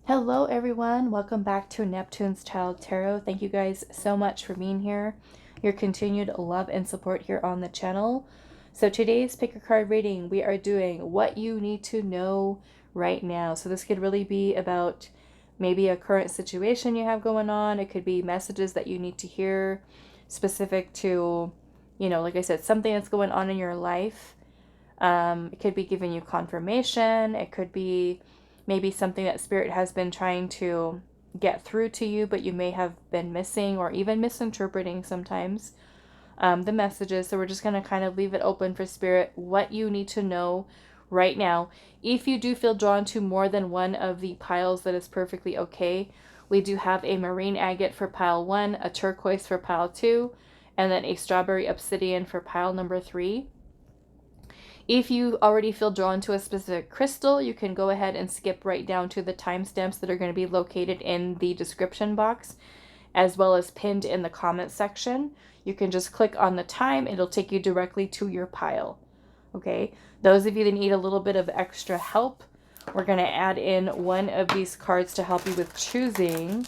Hello everyone, welcome back to Neptune's Child Tarot. Thank you guys so much for being here, your continued love and support here on the channel. So today's pick a card reading, we are doing what you need to know right now. So this could really be about maybe a current situation you have going on. It could be messages that you need to hear specific to, you know, like I said, something that's going on in your life. It could be giving you confirmation. It could be maybe something that Spirit has been trying to get through to you, but you may have been missing or even misinterpreting sometimes the messages. So we're just going to kind of leave it open for Spirit, what you need to know right now. If you do feel drawn to more than one of the piles, that is perfectly okay. We do have a marine agate for pile 1, a turquoise for pile 2, and then a strawberry obsidian for pile number 3. If you already feel drawn to a specific crystal, you can go ahead and skip right down to the timestamps that are going to be located in the description box, as well as pinned in the comment section. You can just click on the time. It'll take you directly to your pile. Okay, those of you that need a little bit of extra help, we're going to add in one of these cards to help you with choosing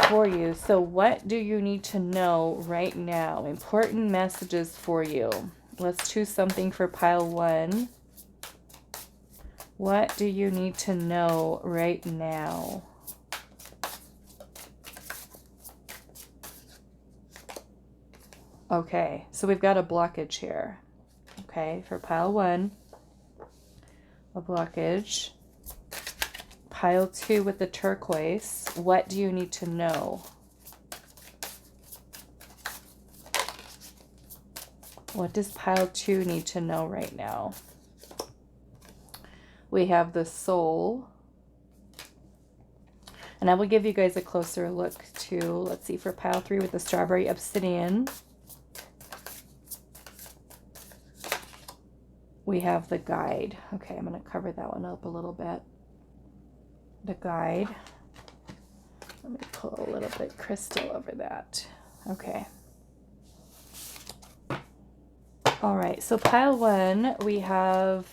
for you. So what do you need to know right now? Important messages for you. Let's choose something for pile 1. What do you need to know right now? Okay, so we've got a blockage here. Okay, for pile 1, a blockage. Pile 2 with the turquoise. What do you need to know? What does pile 2 need to know right now? We have the soul. And I will give you guys a closer look too. Let's see, for pile 3 with the strawberry obsidian. We have the guide. Okay, I'm going to cover that one up a little bit. The guide. Let me pull a little bit crystal over that. Okay. All right, so pile 1, we have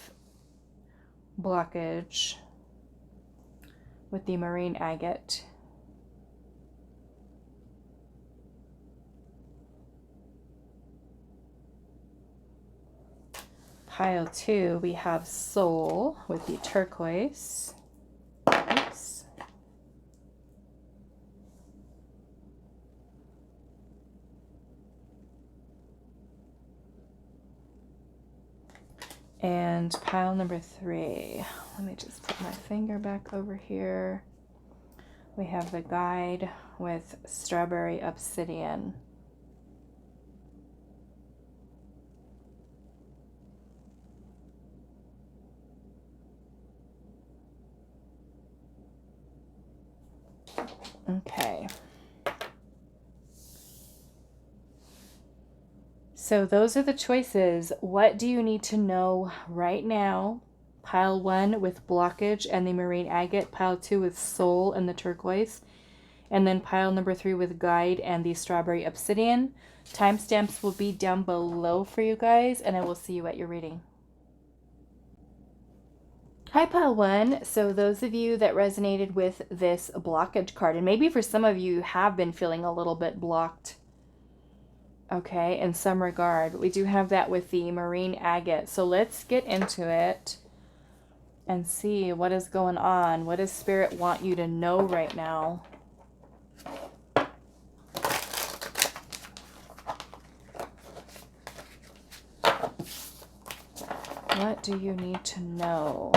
blockage with the marine agate. Pile 2, we have soul with the turquoise. Oops. And pile number 3, let me just put my finger back over here. We have the guide with strawberry obsidian. Okay. So those are the choices. What do you need to know right now? Pile 1 with blockage and the marine agate. Pile 2 with soul and the turquoise. And then pile number 3 with guide and the strawberry obsidian. Timestamps will be down below for you guys, and I will see you at your reading. Hi, pile 1. So those of you that resonated with this blockage card, and maybe for some of you have been feeling a little bit blocked, okay, in some regard. We do have that with the marine agate. So let's get into it and see what is going on. What does Spirit want you to know right now? What do you need to know?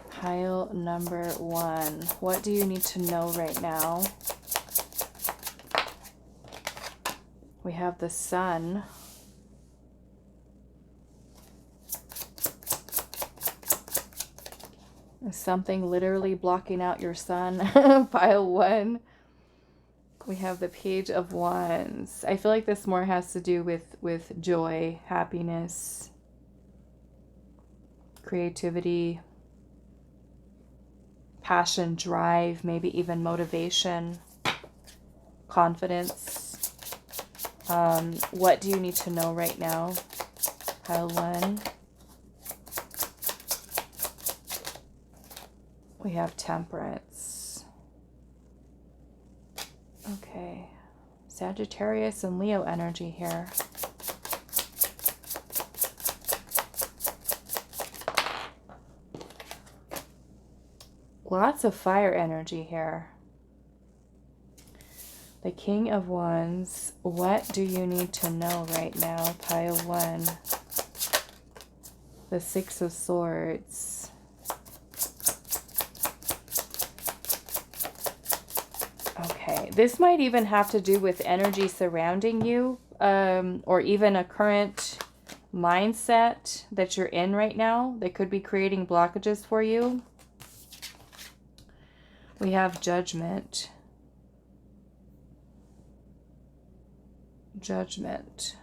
Pile number 1. What do you need to know right now? We have the sun. Something literally blocking out your sun. Pile 1. We have the Page of Wands. I feel like this more has to do with joy, happiness, creativity, passion, drive, maybe even motivation, confidence. What do you need to know right now? Pile 1. We have Temperance. Okay. Sagittarius and Leo energy here. Lots of fire energy here. The King of Wands. What do you need to know right now? Pile 1. The Six of Swords. Okay. This might even have to do with energy surrounding you, or even a current mindset that you're in right now that could be creating blockages for you. We have Judgment. Judgment.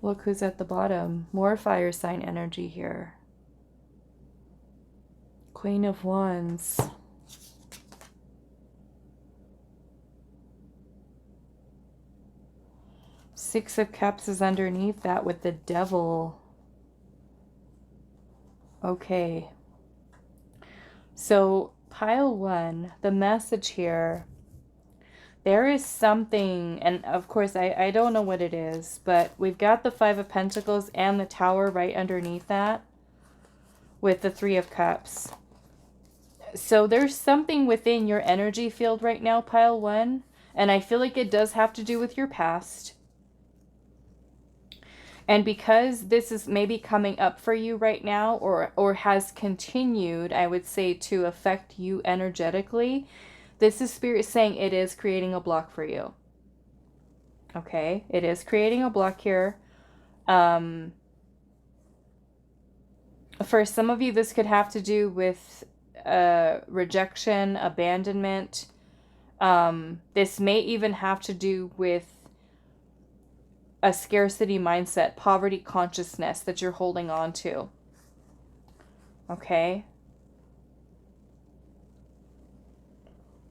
Look who's at the bottom. More fire sign energy here. Queen of Wands. Six of Cups is underneath that with the Devil. Okay. So pile 1, the message here, there is something, and of course I don't know what it is, but we've got the Five of Pentacles and the Tower right underneath that with the Three of Cups. So there's something within your energy field right now, pile 1, and I feel like it does have to do with your past. And because this is maybe coming up for you right now, or has continued, I would say, to affect you energetically, this is Spirit saying it is creating a block for you. Okay, it is creating a block here. For some of you, this could have to do with rejection, abandonment. This may even have to do with a scarcity mindset, poverty consciousness that you're holding on to. Okay?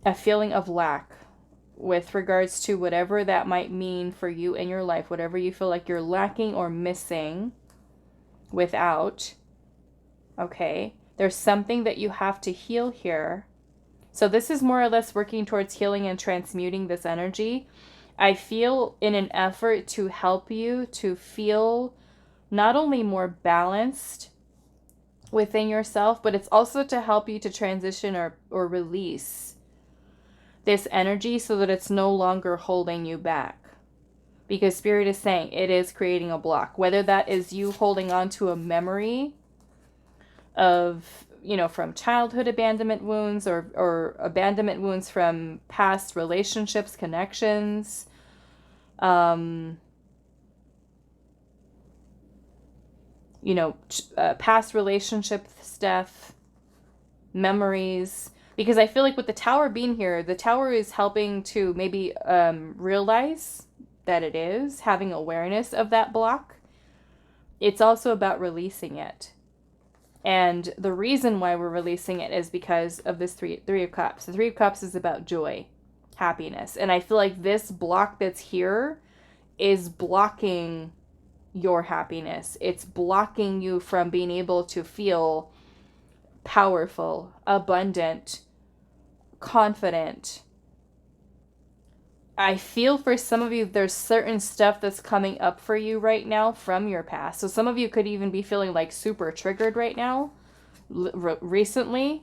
A feeling of lack with regards to whatever that might mean for you in your life, whatever you feel like you're lacking or missing without. Okay? There's something that you have to heal here. So this is more or less working towards healing and transmuting this energy. I feel in an effort to help you to feel not only more balanced within yourself, but it's also to help you to transition or release this energy so that it's no longer holding you back. Because Spirit is saying it is creating a block. Whether that is you holding on to a memory of, you know, from childhood abandonment wounds or abandonment wounds from past relationships, connections, you know, past relationship stuff, memories. Because I feel like with the Tower being here, the Tower is helping to maybe realize that it is, having awareness of that block. It's also about releasing it. And the reason why we're releasing it is because of this Three of Cups. The Three of Cups is about joy, happiness. And I feel like this block that's here is blocking your happiness. It's blocking you from being able to feel powerful, abundant, confident. I feel for some of you, there's certain stuff that's coming up for you right now from your past. So some of you could even be feeling like super triggered right now, recently.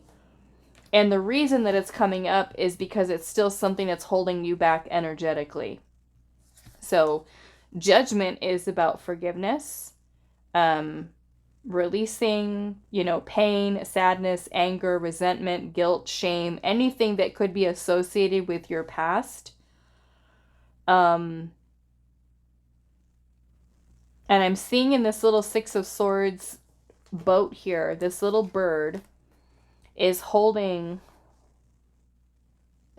And the reason that it's coming up is because it's still something that's holding you back energetically. So Judgment is about forgiveness, releasing, you know, pain, sadness, anger, resentment, guilt, shame, anything that could be associated with your past. And I'm seeing in this little Six of Swords boat here, this little bird is holding,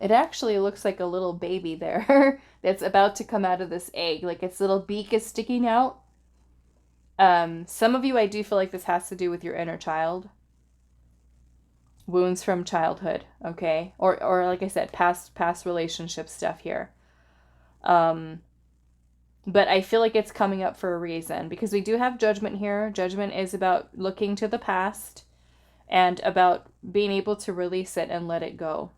it actually looks like a little baby there that's about to come out of this egg. Like its little beak is sticking out. Some of you, I do feel like this has to do with your inner child. Wounds from childhood, okay? Or like I said, past relationship stuff here. But I feel like it's coming up for a reason, because we do have judgment here. Judgment is about looking to the past and about being able to release it and let it go,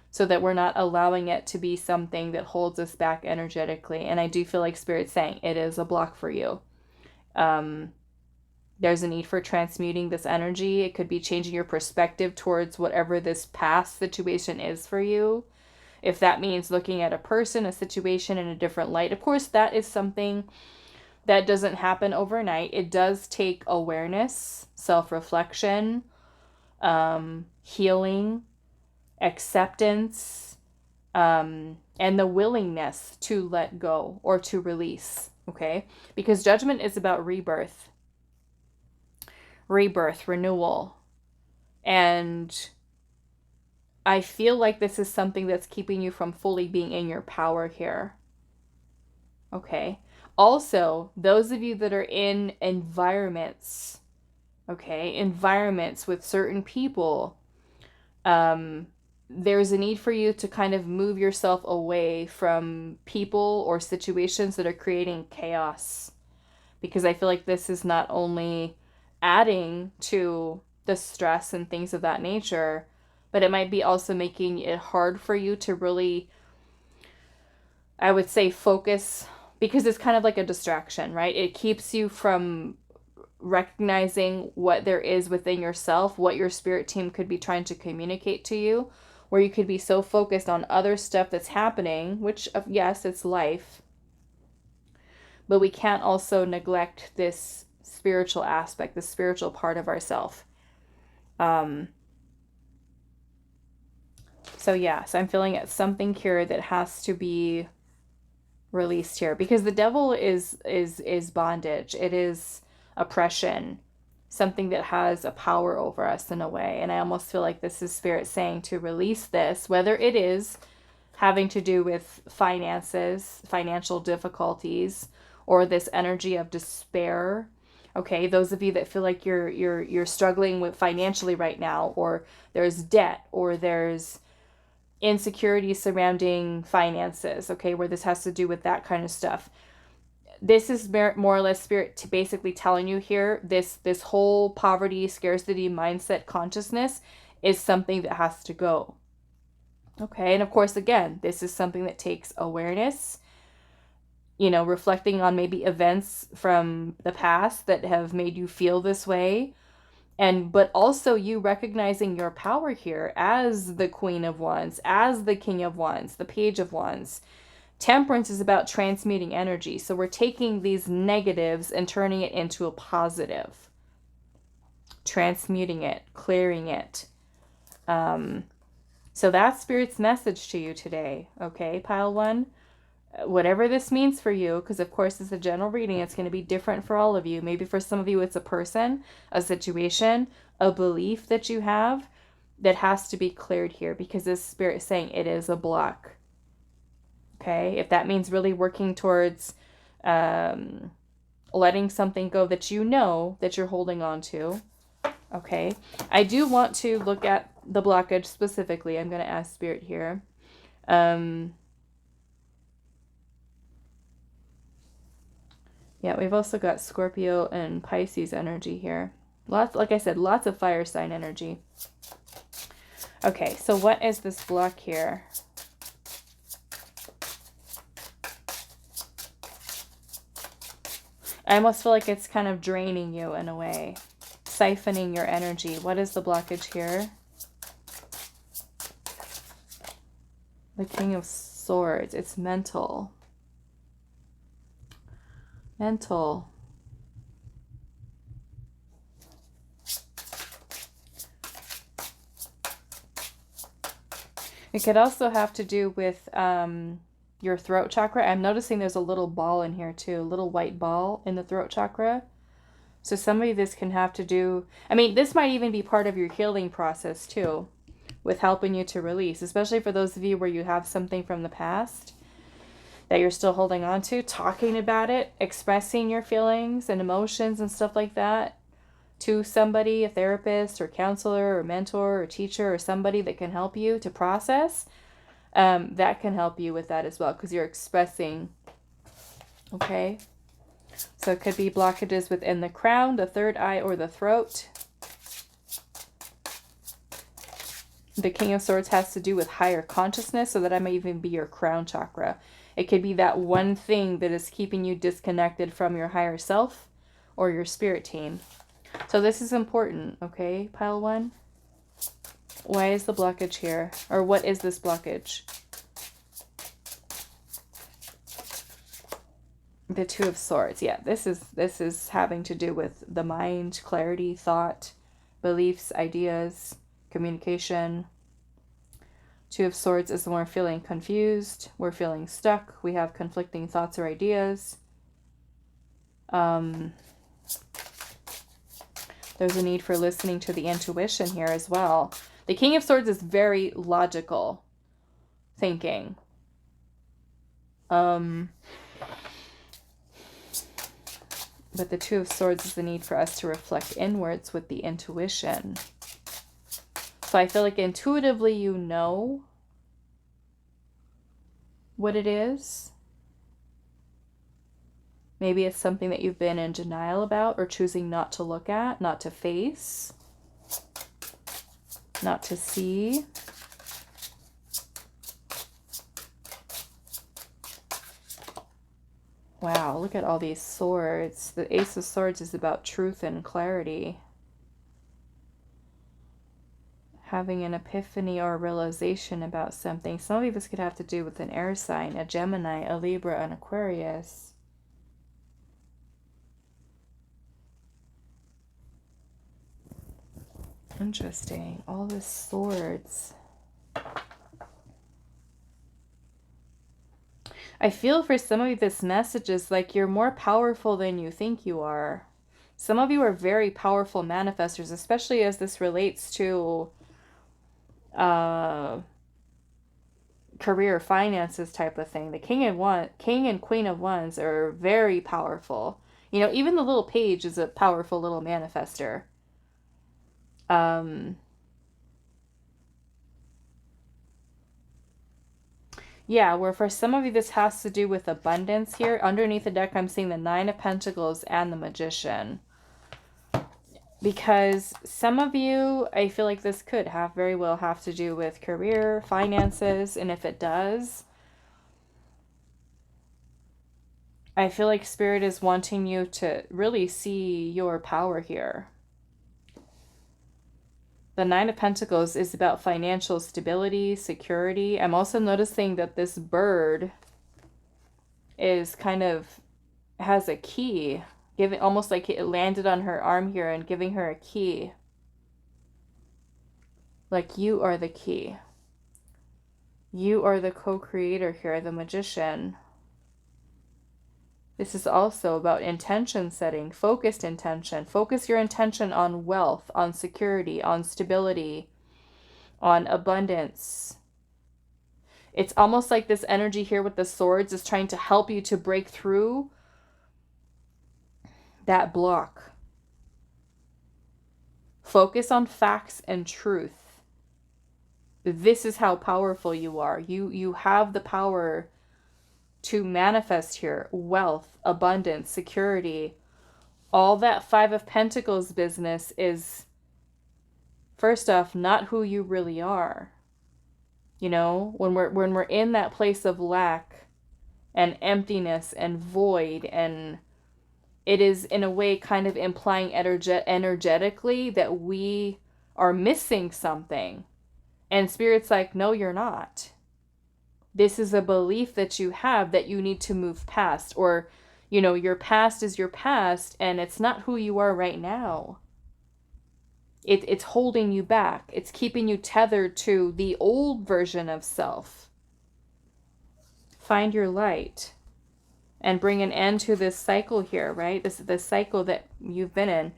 so that we're not allowing it to be something that holds us back energetically. And I do feel like Spirit's saying it is a block for you. There's a need for transmuting this energy. It could be changing your perspective towards whatever this past situation is for you. If that means looking at a person, a situation in a different light, of course, that is something that doesn't happen overnight. It does take awareness, self-reflection, healing, acceptance, and the willingness to let go or to release, okay? Because judgment is about rebirth, renewal. And I feel like this is something that's keeping you from fully being in your power here. Okay. Also, those of you that are in environments, okay, environments with certain people, there's a need for you to kind of move yourself away from people or situations that are creating chaos. Because I feel like this is not only adding to the stress and things of that nature, but it might be also making it hard for you to really, I would say, focus, because it's kind of like a distraction, right? It keeps you from recognizing what there is within yourself, what your spirit team could be trying to communicate to you, where you could be so focused on other stuff that's happening, which, yes, it's life, but we can't also neglect this spiritual aspect, the spiritual part of ourself. So I'm feeling it's something here that has to be released here, because the devil is bondage. It is oppression, something that has a power over us in a way. And I almost feel like this is Spirit saying to release this, whether it is having to do with finances, financial difficulties, or this energy of despair. Okay, those of you that feel like you're struggling with financially right now, or there's debt, or there's insecurity surrounding finances, okay, where this has to do with that kind of stuff. This is more or less Spirit to basically telling you here, this whole poverty, scarcity mindset consciousness is something that has to go. Okay, and of course, again, this is something that takes awareness, reflecting on maybe events from the past that have made you feel this way. But also you recognizing your power here as the Queen of Wands, as the King of Wands, the Page of Wands. Temperance is about transmuting energy. So we're taking these negatives and turning it into a positive. Transmuting it, clearing it. So that's Spirit's message to you today. Okay, Pile 1? Whatever this means for you, because of course it's a general reading, it's going to be different for all of you. Maybe for some of you it's a person, a situation, a belief that you have that has to be cleared here, because this Spirit is saying it is a block. Okay, if that means really working towards letting something go that that you're holding on to. Okay, I do want to look at the blockage specifically. I'm going to ask Spirit here. Yeah, we've also got Scorpio and Pisces energy here. Like I said, lots of fire sign energy. Okay, so what is this block here? I almost feel like it's kind of draining you in a way, siphoning your energy. What is the blockage here? The King of Swords. It's mental. Mental. It could also have to do with your throat chakra. I'm noticing there's a little ball in here too, a little white ball in the throat chakra. So some of this can have to do, this might even be part of your healing process too, with helping you to release, especially for those of you where you have something from the past that you're still holding on to, talking about it, expressing your feelings and emotions and stuff like that to somebody, a therapist or counselor or mentor or teacher or somebody that can help you to process, that can help you with that as well, because you're expressing Okay? So it could be blockages within the crown, the third eye, or the throat. The King of Swords has to do with higher consciousness, so that might even be your crown chakra. It could be that one thing that is keeping you disconnected from your higher self or your spirit team. So this is important, okay, pile one? Why is the blockage here? Or what is this blockage? The Two of Swords. Yeah, this is having to do with the mind, clarity, thought, beliefs, ideas, communication. Two of Swords is when we're feeling confused, we're feeling stuck, we have conflicting thoughts or ideas. There's a need for listening to the intuition here as well. The King of Swords is very logical thinking. But the Two of Swords is the need for us to reflect inwards with the intuition. So I feel like intuitively you know what it is. Maybe it's something that you've been in denial about or choosing not to look at, not to face, not to see. Wow, look at all these swords. The Ace of Swords is about truth and clarity. Having an epiphany or realization about something. Some of this could have to do with an air sign, a Gemini, a Libra, an Aquarius. Interesting. All the swords. I feel for some of you this message is like you're more powerful than you think you are. Some of you are very powerful manifestors, especially as this relates to career, finances type of thing. The King and Queen of Wands are very powerful. You know, even the little page is a powerful little manifester. Yeah, where for some of you this has to do with abundance here. Underneath the deck, I'm seeing the Nine of Pentacles and the Magician. Because some of you, I feel like this could very well have to do with career, finances, and if it does, I feel like Spirit is wanting you to really see your power here. The Nine of Pentacles is about financial stability, security. I'm also noticing that this bird is kind of has a key, almost like it landed on her arm here and giving her a key. Like you are the key. You are the co-creator here, the Magician. This is also about intention setting, focused intention. Focus your intention on wealth, on security, on stability, on abundance. It's almost like this energy here with the swords is trying to help you to break through that block. Focus on facts and truth. This is how powerful you are. You have the power to manifest here wealth, abundance, security. All that Five of Pentacles business is, first off, not who you really are. You know, when we're in that place of lack and emptiness and void, and it is in a way kind of implying energetically that we are missing something. And Spirit's like, no, you're not. This is a belief that you have that you need to move past, or, you know, your past is your past and it's not who you are right now. It's holding you back. It's keeping you tethered to the old version of self. Find your light and bring an end to this cycle here, right? This is the cycle that you've been in.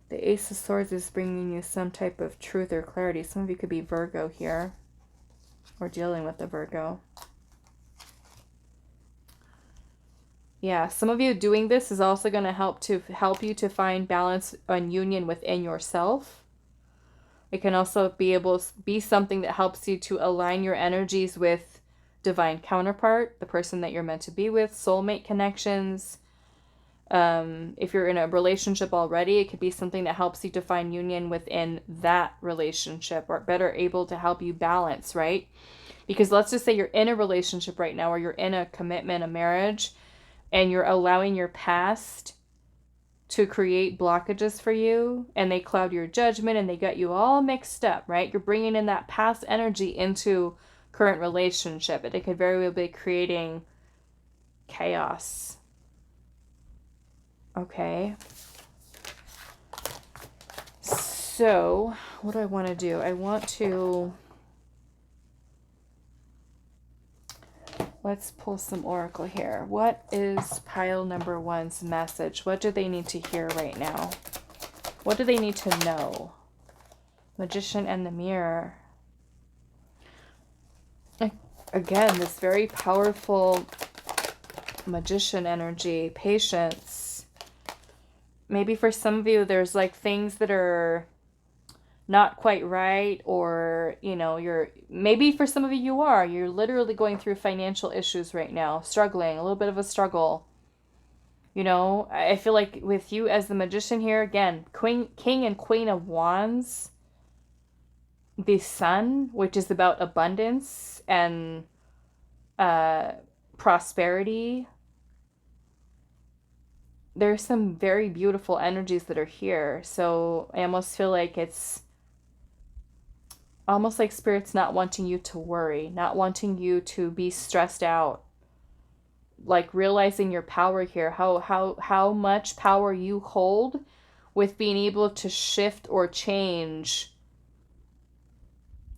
The Ace of Swords is bringing you some type of truth or clarity. Some of you could be Virgo here, or dealing with the Virgo. Yeah, some of you doing this is also going to help you to find balance and union within yourself. It can also be something that helps you to align your energies with divine counterpart, the person that you're meant to be with, soulmate connections. If you're in a relationship already, it could be something that helps you to find union within that relationship, or better able to help you balance, right? Because let's just say you're in a relationship right now, or you're in a commitment, a marriage, and you're allowing your past to create blockages for you, and they cloud your judgment and they got you all mixed up, right? You're bringing in that past energy into current relationship, and it could very well be creating chaos. Okay. So, what do I want to do? I want to... Let's pull some oracle here. What is pile number 1's message? What do they need to hear right now? What do they need to know? Magician and the mirror. Again, this very powerful magician energy. Patience. Maybe for some of you, there's like things that are not quite right, or maybe for some of you're literally going through financial issues right now, struggling, a little bit of a struggle. I feel like with you as the magician here, again, king and queen of wands, the sun, which is about abundance and prosperity. There's some very beautiful energies that are here. So I almost feel like it's almost like Spirit's not wanting you to worry, not wanting you to be stressed out. Like realizing your power here, how much power you hold with being able to shift or change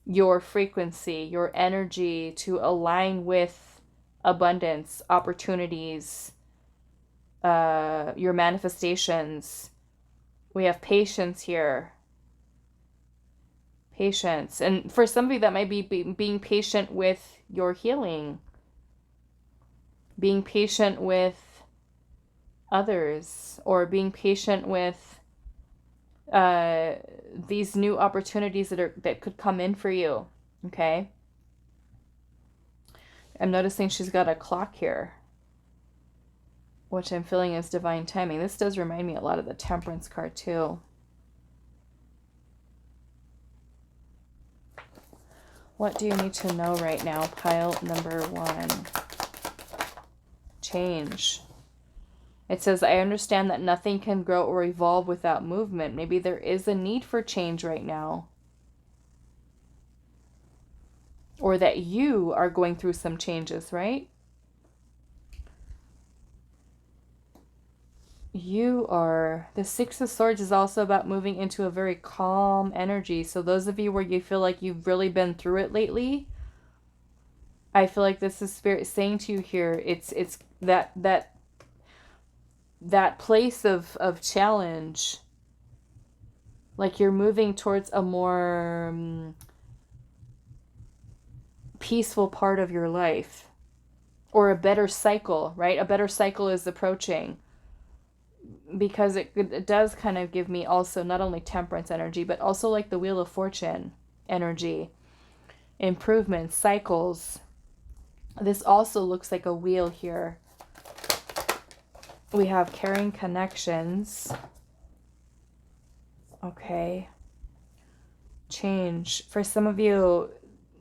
your frequency, your energy to align with abundance, opportunities, your manifestations. We have patience here. Patience. And for somebody that might be being patient with your healing, being patient with others, or being patient with these new opportunities that could come in for you. Okay. I'm noticing she's got a clock here, which I'm feeling is divine timing. This does remind me a lot of the Temperance card too. What do you need to know right now, pile number 1? Change. It says, I understand that nothing can grow or evolve without movement. Maybe there is a need for change right now. Or that you are going through some changes, right? The 6 of Swords is also about moving into a very calm energy. So those of you where you feel like you've really been through it lately, I feel like this is Spirit saying to you here, it's that place of challenge. Like you're moving towards a more peaceful part of your life, or a better cycle, right? A better cycle is approaching. Because it does kind of give me also not only Temperance energy, but also like the Wheel of Fortune energy. Improvements, cycles. This also looks like a wheel here. We have caring connections. Okay. Change. For some of you,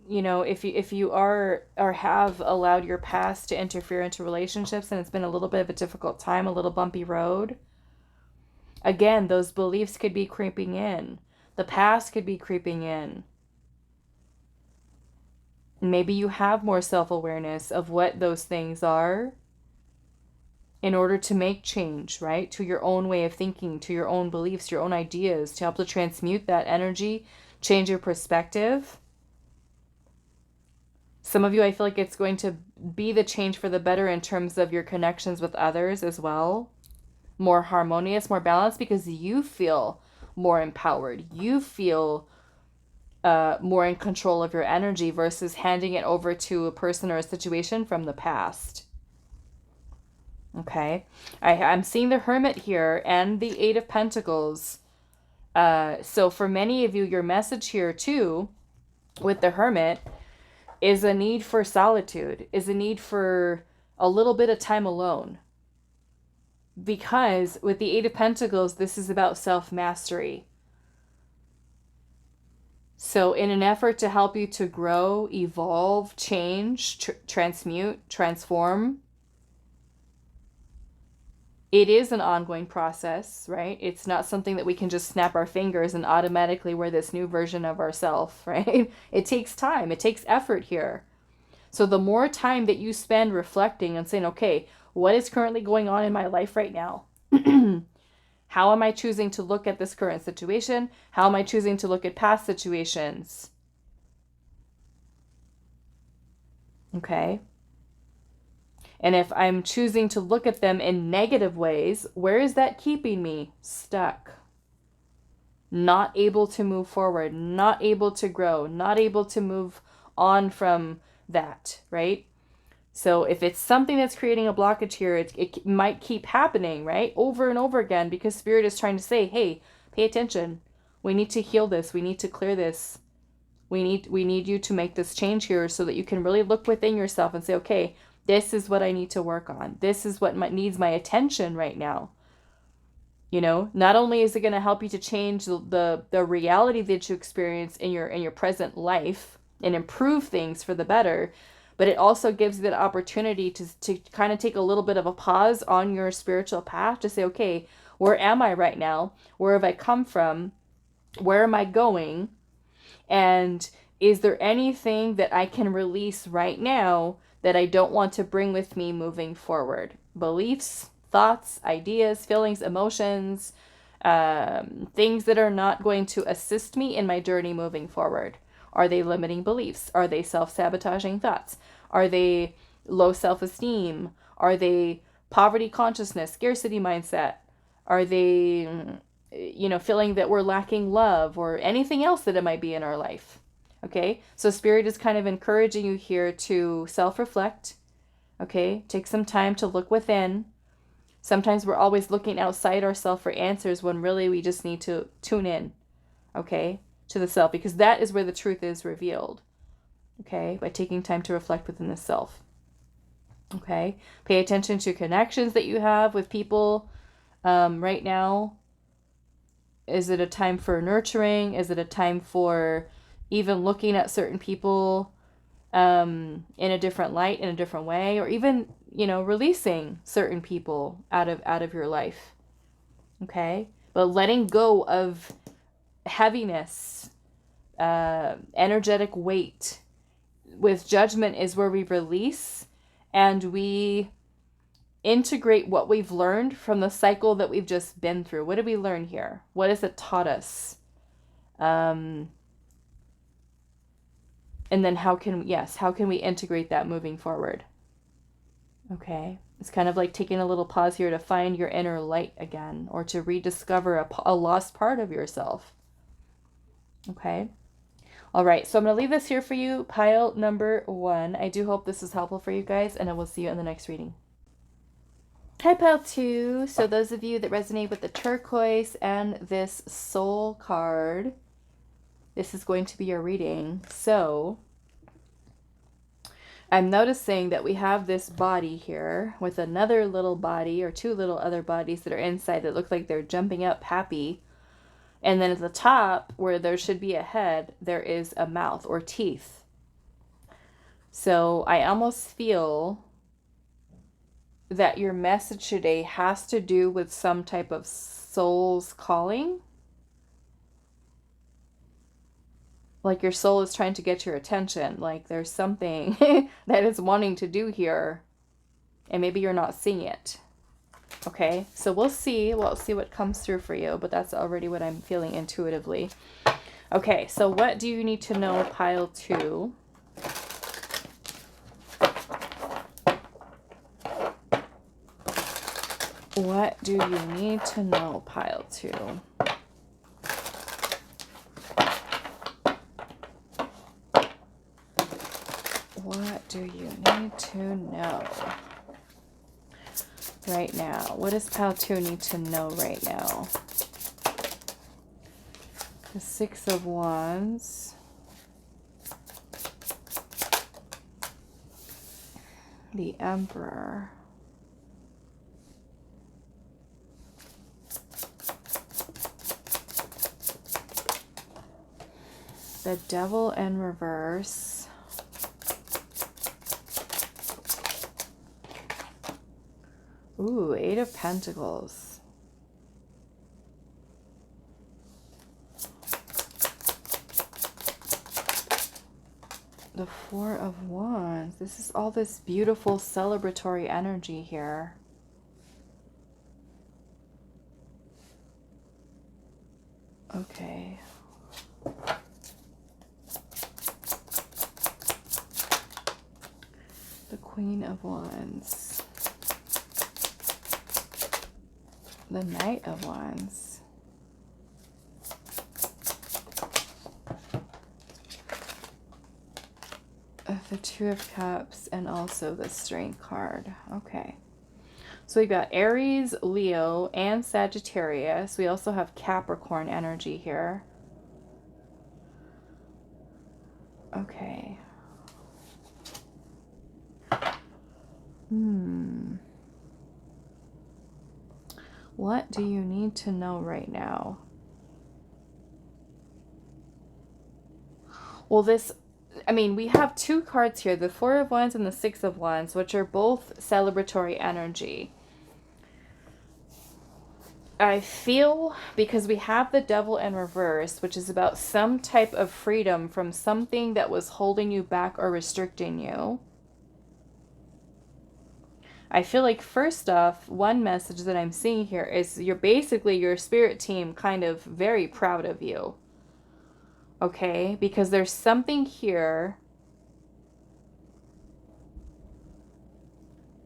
if you are or have allowed your past to interfere into relationships, and it's been a little bit of a difficult time, a little bumpy road, again, those beliefs could be creeping in. The past could be creeping in. Maybe you have more self-awareness of what those things are in order to make change, right? To your own way of thinking, to your own beliefs, your own ideas, to help to transmute that energy, change your perspective. Some of you, I feel like it's going to be the change for the better in terms of your connections with others as well. More harmonious, more balanced, because you feel more empowered. You feel more in control of your energy versus handing it over to a person or a situation from the past. Okay. I'm seeing the Hermit here and the 8 of Pentacles. So for many of you, your message here too, with the Hermit, is a need for solitude, is a need for a little bit of time alone. Because with the Eight of Pentacles, this is about self-mastery. So in an effort to help you to grow, evolve, change, transmute, transform, it is an ongoing process, right? It's not something that we can just snap our fingers and automatically we're this new version of ourselves, right? It takes time. It takes effort here. So the more time that you spend reflecting and saying, okay, what is currently going on in my life right now? How am I choosing to look at this current situation? How am I choosing to look at past situations? Okay. And if I'm choosing to look at them in negative ways, where is that keeping me? Stuck. Not able to move forward, not able to grow, not able to move on from that, right? So if it's something that's creating a blockage here, it might keep happening, right? Over and over again, because Spirit is trying to say, hey, pay attention. We need to heal this. We need to clear this. We need you to make this change here so that you can really look within yourself and say, okay, this is what I need to work on. This is what needs my attention right now. You know, not only is it going to help you to change the reality that you experience in your present life and improve things for the better, but it also gives you that opportunity to kind of take a little bit of a pause on your spiritual path to say, okay, where am I right now? Where have I come from? Where am I going? And is there anything that I can release right now that I don't want to bring with me moving forward? Beliefs, thoughts, ideas, feelings, emotions, things that are not going to assist me in my journey moving forward. Are they limiting beliefs? Are they self-sabotaging thoughts? Are they low self-esteem? Are they poverty consciousness, scarcity mindset? Are they, feeling that we're lacking love or anything else that it might be in our life? Okay, so Spirit is kind of encouraging you here to self-reflect. Okay, take some time to look within. Sometimes we're always looking outside ourselves for answers when really we just need to tune in, okay, to the self, because that is where the truth is revealed, okay, by taking time to reflect within the self. Okay, pay attention to connections that you have with people right now. Is it a time for nurturing? Is it a time for even looking at certain people in a different light, in a different way, or even, releasing certain people out of your life? Okay, but letting go of heaviness, energetic weight. With judgment is where we release and we integrate what we've learned from the cycle that we've just been through. What did we learn here? What has it taught us? And then how can we integrate that moving forward? Okay. It's kind of like taking a little pause here to find your inner light again, or to rediscover a lost part of yourself. Okay. All right. So I'm going to leave this here for you. Pile number 1. I do hope this is helpful for you guys, and I will see you in the next reading. Hi, Pile 2. So those of you that resonate with the turquoise and this soul card, this is going to be your reading. So I'm noticing that we have this body here with another little body, or 2 little other bodies that are inside that look like they're jumping up happy. And then at the top, where there should be a head, there is a mouth or teeth. So I almost feel that your message today has to do with some type of soul's calling. Like your soul is trying to get your attention. Like there's something that it's wanting to do here, and maybe you're not seeing it. Okay, so we'll see what comes through for you, but that's already what I'm feeling intuitively. Okay, so what do you need to know, Pile 2? What do you need to know, Pile 2? What do you need to know right now? What does Pile 2 need to know right now? The 6 of Wands. The Emperor. The Devil in reverse. Ooh, Eight of Pentacles. The Four of Wands. This is all this beautiful celebratory energy here. Okay. The Queen of Wands. The Knight of Wands. The Two of Cups and also the Strength card. Okay. So we've got Aries, Leo, and Sagittarius. We also have Capricorn energy here. Okay. What do you need to know right now? Well, we have two cards here, the Four of Wands and the Six of Wands, which are both celebratory energy. I feel, because we have the Devil in reverse, which is about some type of freedom from something that was holding you back or restricting you. I feel like, first off, one message that I'm seeing here is your spirit team kind of very proud of you. Okay? Because there's something here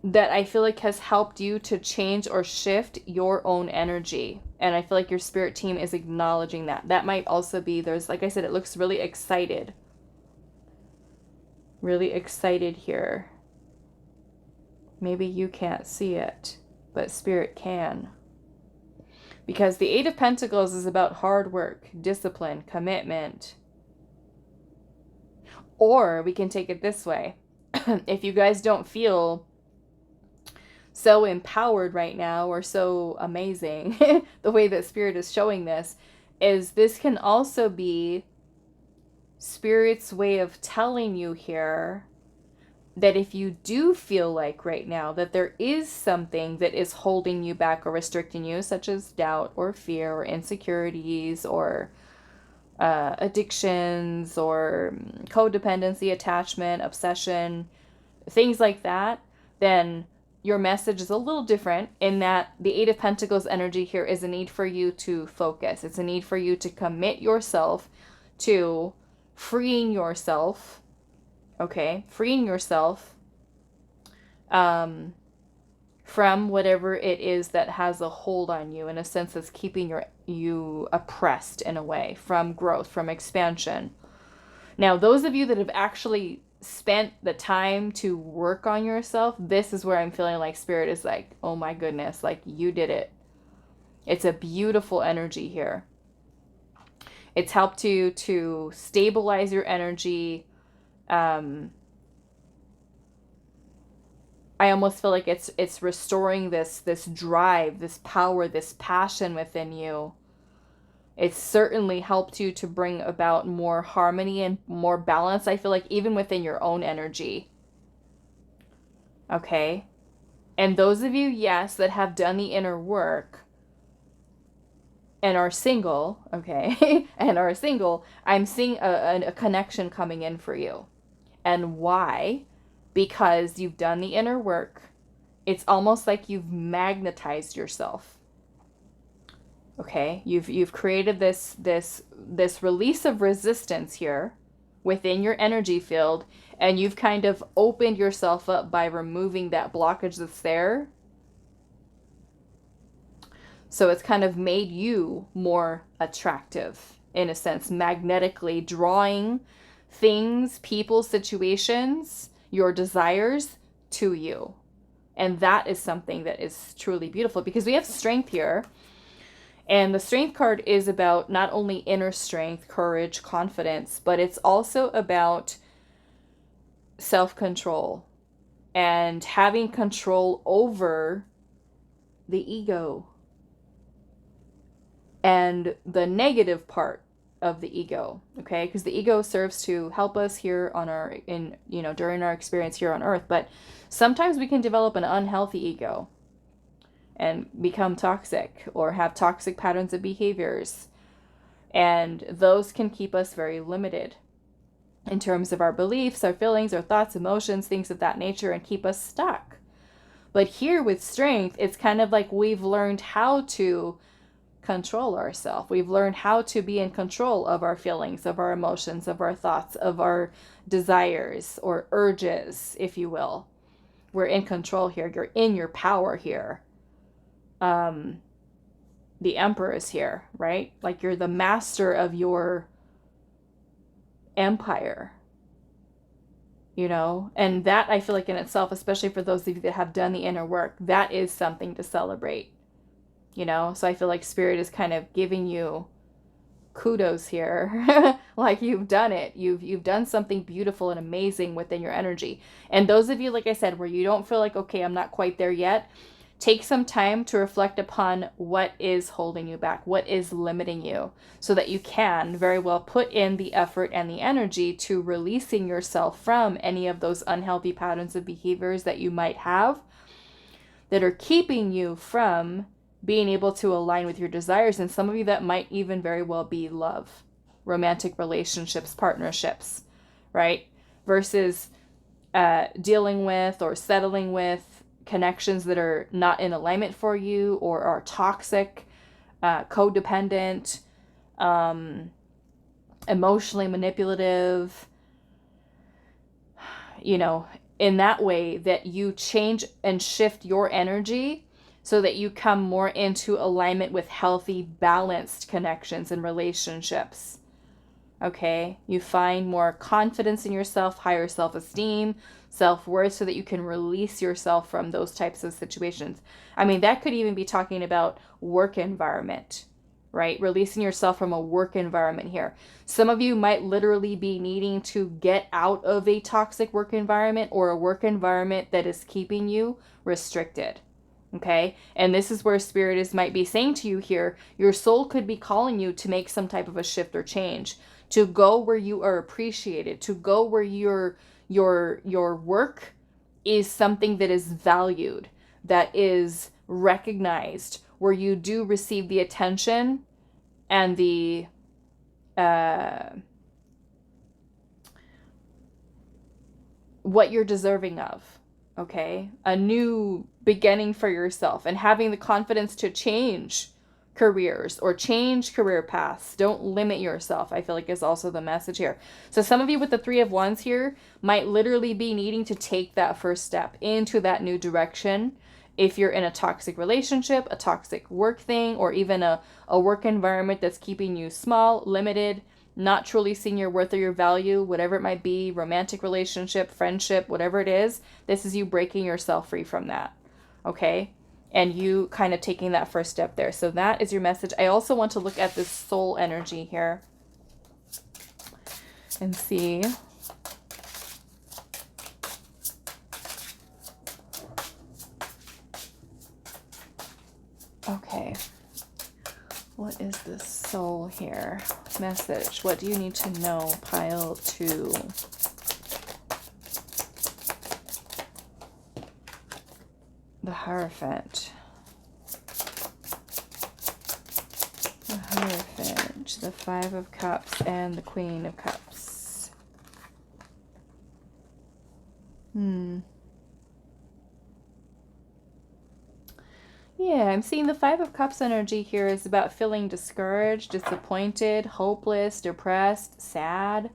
that I feel like has helped you to change or shift your own energy. And I feel like your spirit team is acknowledging that. That might also be, like I said, it looks really excited. Really excited here. Maybe you can't see it, but Spirit can. Because the Eight of Pentacles is about hard work, discipline, commitment. Or we can take it this way. If you guys don't feel so empowered right now or so amazing, the way that Spirit is showing this can also be Spirit's way of telling you here that if you do feel like right now that there is something that is holding you back or restricting you, such as doubt or fear or insecurities or addictions or codependency, attachment, obsession, things like that, then your message is a little different in that the Eight of Pentacles energy here is a need for you to focus. It's a need for you to commit yourself to freeing yourself. Okay, freeing yourself from whatever it is that has a hold on you, in a sense that's keeping you oppressed in a way, from growth, from expansion. Now, those of you that have actually spent the time to work on yourself, this is where I'm feeling like Spirit is like, oh my goodness, like you did it. It's a beautiful energy here. It's helped you to stabilize your energy. I almost feel like it's restoring this drive, this power, this passion within you. It's certainly helped you to bring about more harmony and more balance, I feel like, even within your own energy. Okay? And those of you, yes, that have done the inner work and are single, okay, I'm seeing a connection coming in for you. And why? Because you've done the inner work. It's almost like you've magnetized yourself. Okay? You've created this release of resistance here within your energy field, and you've kind of opened yourself up by removing that blockage that's there. So it's kind of made you more attractive, in a sense, magnetically drawing things, people, situations, your desires to you. And that is something that is truly beautiful, because we have strength here. And the Strength card is about not only inner strength, courage, confidence, but it's also about self-control. and having control over the ego and the negative part of the ego, okay? Because the ego serves to help us here on our, during our experience here on earth, but sometimes we can develop an unhealthy ego and become toxic or have toxic patterns of behaviors, and those can keep us very limited in terms of our beliefs, our feelings, our thoughts, emotions, things of that nature, and keep us stuck. But here with strength, it's kind of like we've learned how to control ourselves. We've learned how to be in control of our feelings, of our emotions, of our thoughts, of our desires or urges, if you will. We're in control here. You're in your power here. The Emperor is here, right? Like you're the master of your empire, and that, I feel like, in itself, especially for those of you that have done the inner work, that is something to celebrate. So I feel like Spirit is kind of giving you kudos here. Like you've done it. You've done something beautiful and amazing within your energy. And those of you, like I said, where you don't feel like, okay, I'm not quite there yet, take some time to reflect upon what is holding you back, what is limiting you, so that you can very well put in the effort and the energy to releasing yourself from any of those unhealthy patterns of behaviors that you might have that are keeping you from being able to align with your desires. And some of you, that might even very well be love, romantic relationships, partnerships, right? Versus dealing with or settling with connections that are not in alignment for you or are toxic, codependent, emotionally manipulative, in that way that you change and shift your energy so that you come more into alignment with healthy, balanced connections and relationships. Okay? You find more confidence in yourself, higher self-esteem, self-worth, so that you can release yourself from those types of situations. I mean, that could even be talking about work environment, right? Releasing yourself from a work environment here. Some of you might literally be needing to get out of a toxic work environment or a work environment that is keeping you restricted. Okay? And this is where Spirit might be saying to you here, your soul could be calling you to make some type of a shift or change, to go where you are appreciated, to go where your work is something that is valued, that is recognized, where you do receive the attention and the what you're deserving of. Okay? A new beginning for yourself, and having the confidence to change careers or change career paths. Don't limit yourself, I feel like, is also the message here. So some of you with the Three of Wands here might literally be needing to take that first step into that new direction. If you're in a toxic relationship, a toxic work thing, or even a work environment that's keeping you small, limited, not truly seeing your worth or your value, whatever it might be, romantic relationship, friendship, whatever it is, this is you breaking yourself free from that. Okay? And you kind of taking that first step there. So that is your message. I also want to look at this soul energy here and see. Okay. What is this soul here? Message. What do you need to know? Pile 2. The Hierophant. The Hierophant. The Five of Cups and the Queen of Cups. Yeah, I'm seeing the Five of Cups energy here is about feeling discouraged, disappointed, hopeless, depressed, sad.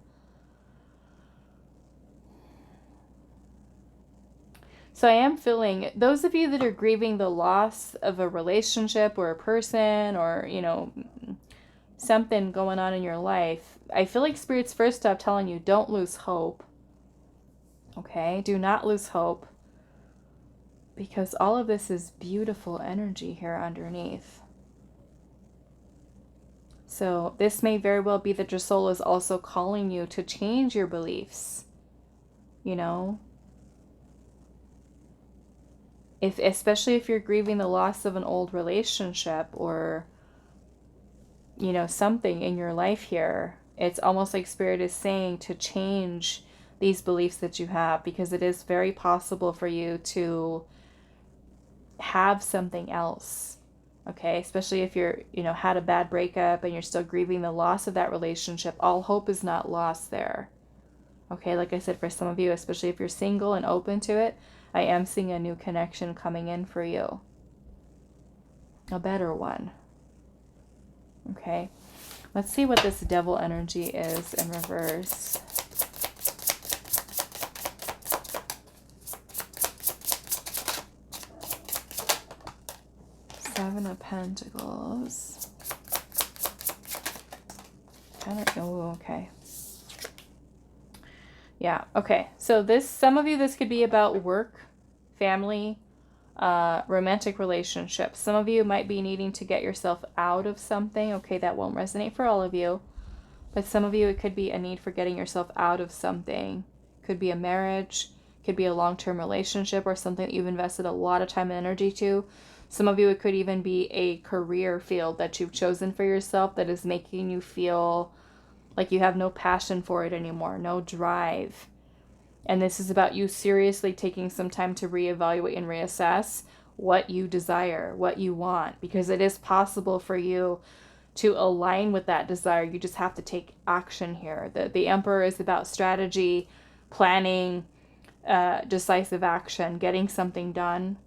So I am feeling, those of you that are grieving the loss of a relationship or a person or, something going on in your life, I feel like Spirit's first off telling you, don't lose hope. Okay? Do not lose hope. Because all of this is beautiful energy here underneath. So this may very well be that your soul is also calling you to change your beliefs. especially if you're grieving the loss of an old relationship or, you know, something in your life here, it's almost like Spirit is saying to change these beliefs that you have, because it is very possible for you to have something else. Okay, especially if you're, you know, had a bad breakup and you're still grieving the loss of that relationship, all hope is not lost there. Okay, like I said, for some of you, especially if you're single and open to it, I am seeing a new connection coming in for you. A better one. Okay, let's see what this devil energy is in reverse. Seven of Pentacles. Oh, okay. Yeah, okay. So this, some of you, this could be about work, family, romantic relationships. Some of you might be needing to get yourself out of something. Okay, that won't resonate for all of you. But some of you, it could be a need for getting yourself out of something. Could be a marriage, could be a long-term relationship, or something that you've invested a lot of time and energy to. Some of you, it could even be a career field that you've chosen for yourself that is making you feel like you have no passion for it anymore, no drive. And this is about you seriously taking some time to reevaluate and reassess what you desire, what you want, because it is possible for you to align with that desire. You just have to take action here. The Emperor is about strategy, planning, decisive action, getting something done.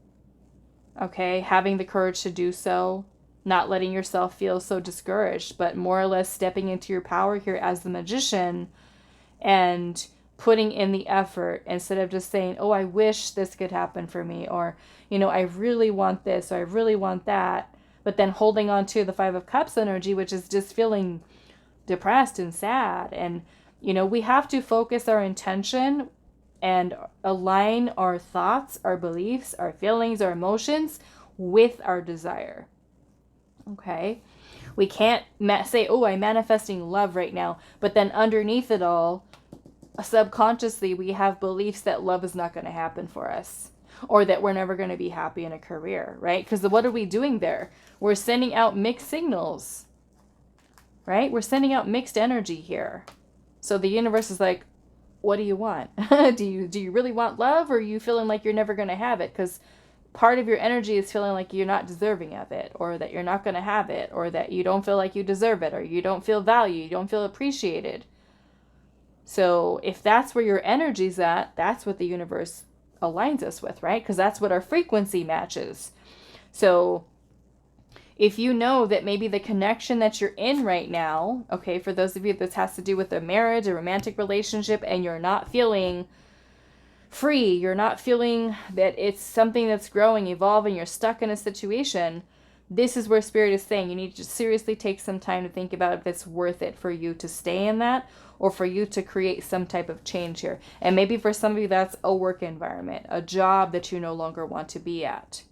Okay, having the courage to do so, not letting yourself feel so discouraged, but more or less stepping into your power here as the Magician and putting in the effort instead of just saying, oh, I wish this could happen for me, or, you know, I really want this, or I really want that, but then holding on to the Five of Cups energy, which is just feeling depressed and sad. And, you know, we have to focus our intention and align our thoughts, our beliefs, our feelings, our emotions with our desire. Okay? We can't say, oh, I'm manifesting love right now, but then underneath it all, subconsciously, we have beliefs that love is not going to happen for us, or that we're never going to be happy in a career, right? Because what are we doing there? We're sending out mixed signals, right? We're sending out mixed energy here. So the universe is like, what do you want? do you really want love, or are you feeling like you're never going to have it? Because part of your energy is feeling like you're not deserving of it, or that you're not going to have it, or that you don't feel like you deserve it, or you don't feel valued, you don't feel appreciated. So if that's where your energy's at, that's what the universe aligns us with, right? Because that's what our frequency matches. So if you know that maybe the connection that you're in right now, okay, for those of you this has to do with a marriage, a romantic relationship, and you're not feeling free, you're not feeling that it's something that's growing, evolving, you're stuck in a situation, this is where Spirit is saying you need to seriously take some time to think about if it's worth it for you to stay in that, or for you to create some type of change here. And maybe for some of you, that's a work environment, a job that you no longer want to be at.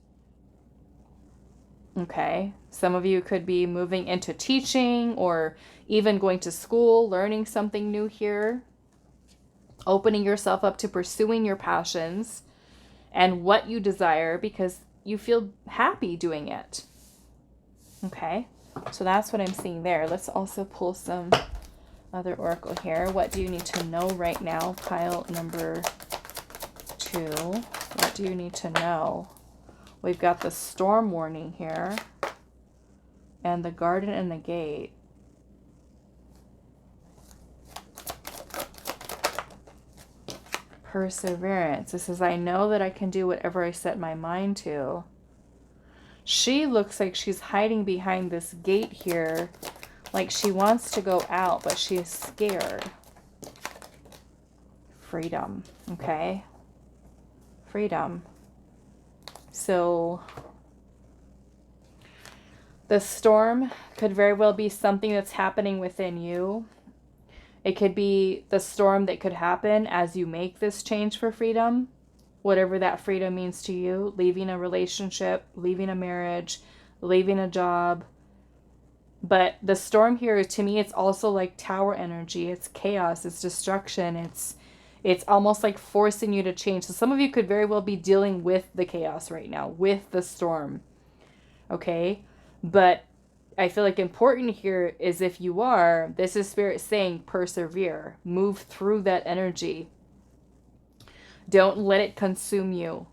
Okay, some of you could be moving into teaching, or even going to school, learning something new here, opening yourself up to pursuing your passions and what you desire because you feel happy doing it. Okay, so that's what I'm seeing there. Let's also pull some other oracle here. What do you need to know right now? Pile number 2. What do you need to know? We've got the storm warning here, and the garden and the gate. Perseverance. It says, I know that I can do whatever I set my mind to. She looks like she's hiding behind this gate here, like she wants to go out, but she is scared. Freedom. Okay. Freedom. So the storm could very well be something that's happening within you. It could be the storm that could happen as you make this change for freedom, whatever that freedom means to you, leaving a relationship, leaving a marriage, leaving a job. But the storm here, to me, it's also like tower energy. It's chaos, it's destruction, it's It's almost like forcing you to change. So some of you could very well be dealing with the chaos right now, with the storm. Okay? But I feel like important here is if you are, this is Spirit saying persevere. Move through that energy. Don't let it consume you.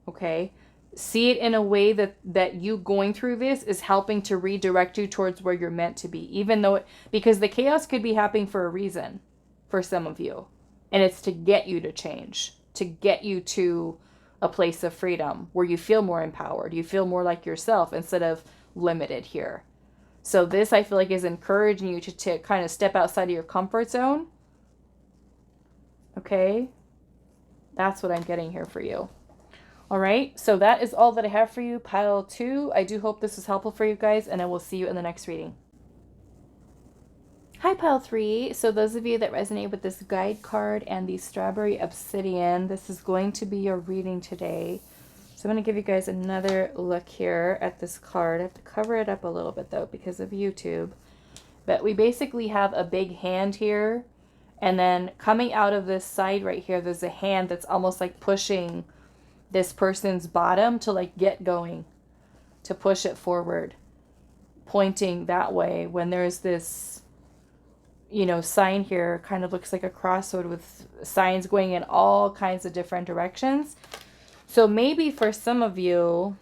Okay? See it in a way that you going through this is helping to redirect you towards where you're meant to be. Even though, because the chaos could be happening for a reason for some of you. And it's to get you to change. To get you to a place of freedom where you feel more empowered. You feel more like yourself instead of limited here. So this, I feel like, is encouraging you to kind of step outside of your comfort zone. Okay? That's what I'm getting here for you. All right, so that is all that I have for you, pile 2. I do hope this was helpful for you guys, and I will see you in the next reading. Hi, pile 3. So those of you that resonate with this guide card and the strawberry obsidian, this is going to be your reading today. So I'm going to give you guys another look here at this card. I have to cover it up a little bit, though, because of YouTube. But we basically have a big hand here, and then coming out of this side right here, there's a hand that's almost like pushing this person's bottom to like get going, to push it forward, pointing that way, when there's this, you know, sign here, kind of looks like a crossroad with signs going in all kinds of different directions. So maybe for some of you,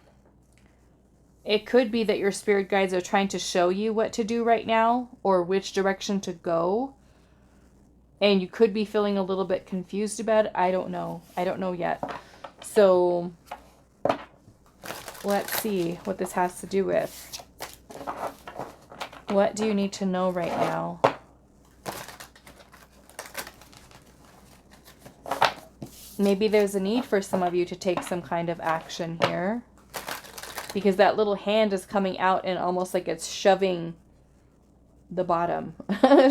it could be that your spirit guides are trying to show you what to do right now or which direction to go. And you could be feeling a little bit confused about it. I don't know. I don't know yet. So let's see what this has to do with. What do you need to know right now? Maybe there's a need for some of you to take some kind of action here, because that little hand is coming out and almost like it's shoving the bottom,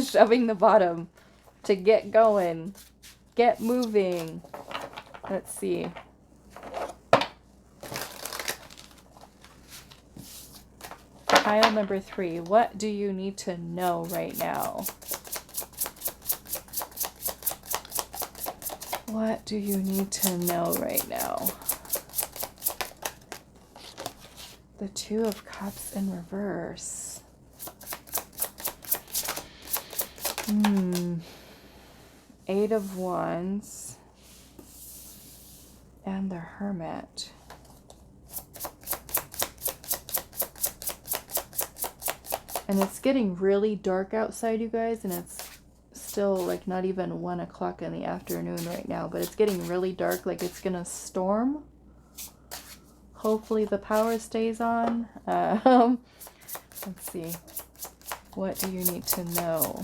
shoving the bottom to get going, get moving. Let's see. Pile number 3, what do you need to know right now? What do you need to know right now? The 2 of Cups in reverse. Eight of Wands. And the Hermit. And it's getting really dark outside, you guys, and it's still like not even 1 o'clock in the afternoon right now, but it's getting really dark, like it's gonna storm. Hopefully the power stays on. Let's see. What do you need to know?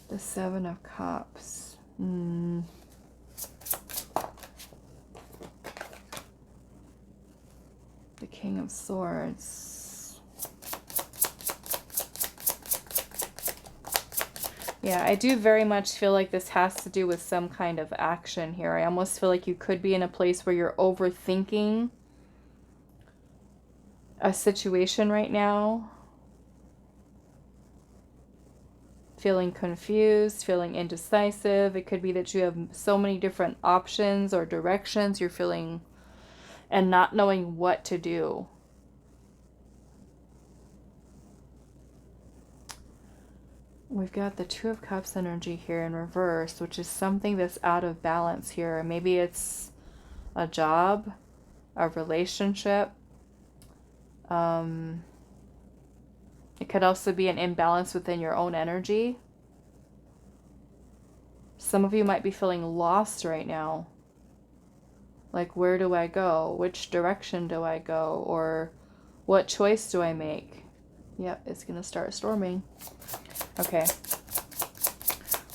The 7 of Cups. The King of Swords. Yeah, I do very much feel like this has to do with some kind of action here. I almost feel like you could be in a place where you're overthinking a situation right now. Feeling confused, feeling indecisive. It could be that you have so many different options or directions you're feeling and not knowing what to do. We've got the 2 of Cups energy here in reverse, which is something that's out of balance here. Maybe it's a job, a relationship. It could also be an imbalance within your own energy. Some of you might be feeling lost right now. Like, where do I go? Which direction do I go? Or what choice do I make? Yep, it's going to start storming. Okay.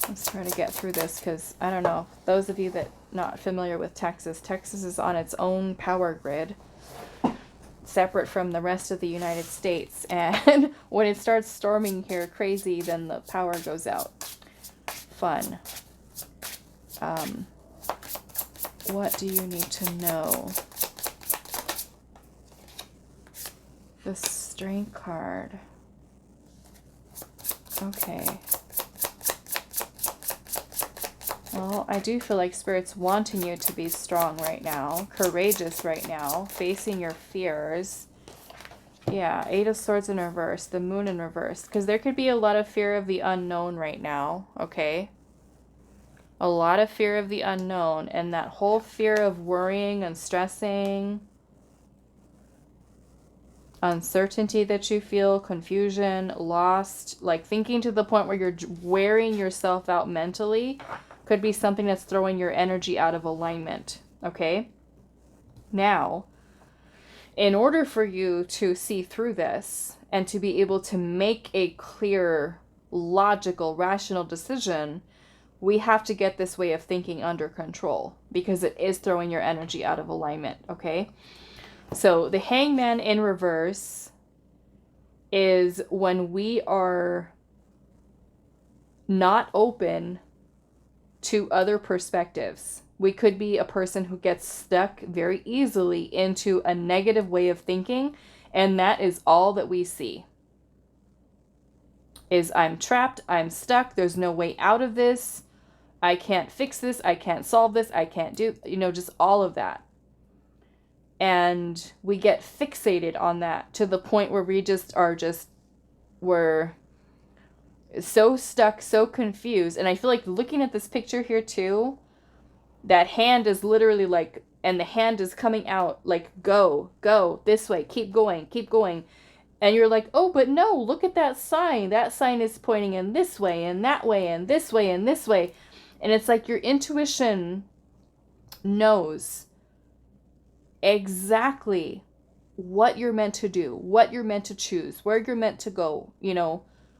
Let's try to get through this because, I don't know, those of you that not familiar with Texas, Texas is on its own power grid, separate from the rest of the United States. And when it starts storming here crazy, then the power goes out. Fun. What do you need to know? The Strength card. Okay. Well, I do feel like Spirit's wanting you to be strong right now, courageous right now, facing your fears. Yeah, Eight of Swords in reverse, the Moon in reverse. Because there could be a lot of fear of the unknown right now, okay? A lot of fear of the unknown, and that whole fear of worrying and stressing, uncertainty that you feel, confusion, lost, like thinking to the point where you're wearing yourself out mentally, could be something that's throwing your energy out of alignment, okay? Now, in order for you to see through this and to be able to make a clear, logical, rational decision, we have to get this way of thinking under control because it is throwing your energy out of alignment, okay? So the Hangman in reverse is when we are not open to other perspectives. We could be a person who gets stuck very easily into a negative way of thinking, and that is all that we see. Is I'm trapped, I'm stuck, there's no way out of this, I can't fix this, I can't solve this, I can't do, just all of that. And we get fixated on that to the point where we're so stuck, so confused. And I feel like looking at this picture here too, that hand is literally like, and the hand is coming out like, go, this way, keep going. And you're like, oh, but no, look at that sign. That sign is pointing in this way and that way and this way and this way. And it's like your intuition knows exactly what you're meant to do, what you're meant to choose, where you're meant to go,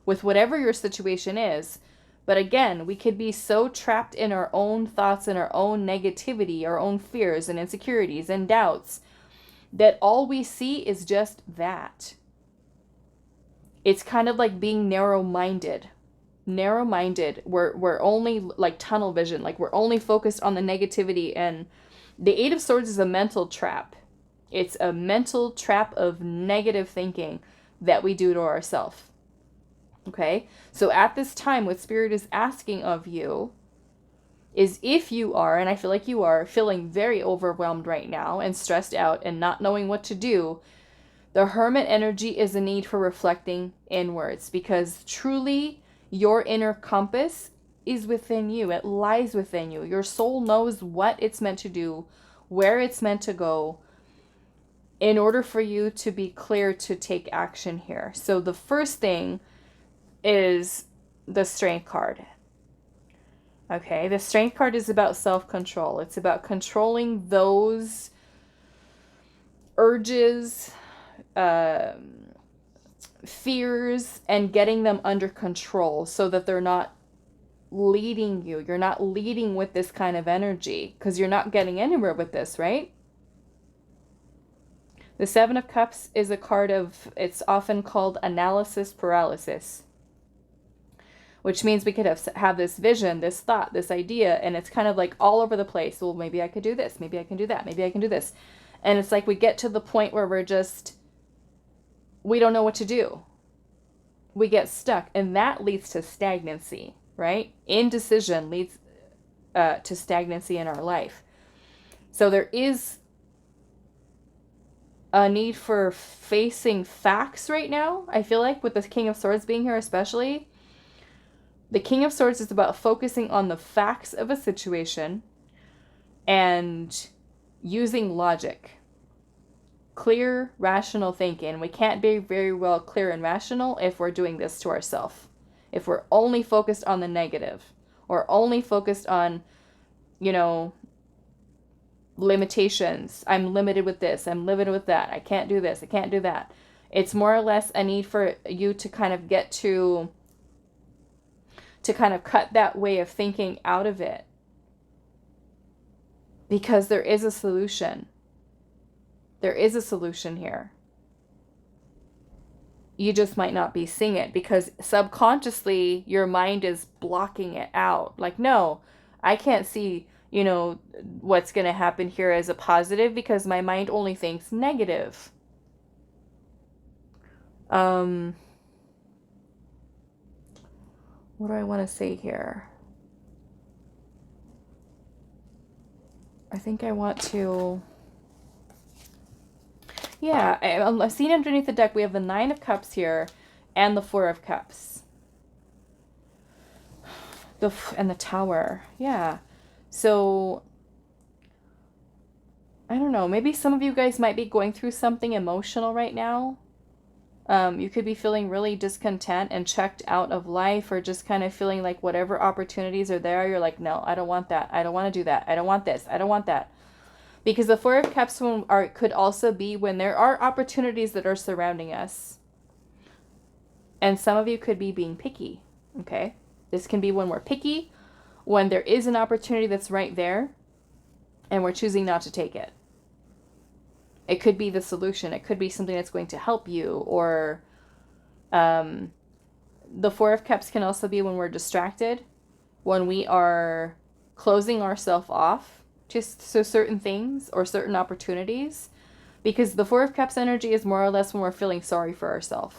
with whatever your situation is. But again, we could be so trapped in our own thoughts and our own negativity, our own fears and insecurities and doubts, that all we see is just that. It's kind of like being narrow-minded. We're only like tunnel vision, like we're only focused on the negativity. And the Eight of Swords is a mental trap. It's a mental trap of negative thinking that we do to ourselves. Okay? So at this time, what Spirit is asking of you is, if you are, and I feel like you are, feeling very overwhelmed right now and stressed out and not knowing what to do, the Hermit energy is a need for reflecting inwards, because truly your inner compass is within you. It lies within you. Your soul knows what it's meant to do, where it's meant to go, in order for you to be clear to take action here. So the first thing is the Strength card. Okay, the Strength card is about self-control. It's about controlling those urges, fears, and getting them under control so that they're not leading you. You're not leading with this kind of energy because you're not getting anywhere with this, right? The Seven of Cups is a card of, it's often called analysis paralysis, which means we could have this vision, this thought, this idea, and it's kind of like all over the place. Well, maybe I could do this, maybe I can do that, maybe I can do this. And it's like we get to the point where we don't know what to do. We get stuck, and that leads to stagnancy, right? Indecision leads to stagnancy in our life. So there is a need for facing facts right now, I feel like, with the King of Swords being here especially. The King of Swords is about focusing on the facts of a situation and using logic. Clear, rational thinking. We can't be very well clear and rational if we're doing this to ourselves. If we're only focused on the negative, or only focused on, limitations. I'm limited with this, I'm limited with that, I can't do this, I can't do that. It's more or less a need for you to kind of get to kind of cut that way of thinking out of it. Because there is a solution. There is a solution here. You just might not be seeing it because subconsciously your mind is blocking it out. Like, no, I can't see, what's going to happen here as a positive because my mind only thinks negative. What do I want to say here? I think I want to... Yeah, I've seen underneath the deck, we have the Nine of Cups here and the Four of Cups. And the Tower. Yeah. So, I don't know. Maybe some of you guys might be going through something emotional right now. You could be feeling really discontent and checked out of life, or just kind of feeling like whatever opportunities are there, you're like, no, I don't want that. I don't want to do that. I don't want this. I don't want that. Because the Four of Cups could also be when there are opportunities that are surrounding us. And some of you could be being picky, okay? This can be when we're picky, when there is an opportunity that's right there, and we're choosing not to take it. It could be the solution. It could be something that's going to help you. Or the Four of Cups can also be when we're distracted, when we are closing ourselves off just so certain things or certain opportunities. Because the Four of Cups energy is more or less when we're feeling sorry for ourselves.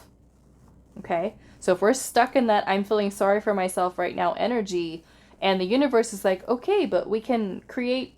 Okay? So if we're stuck in that I'm feeling sorry for myself right now energy, and the universe is like, okay, but we can create,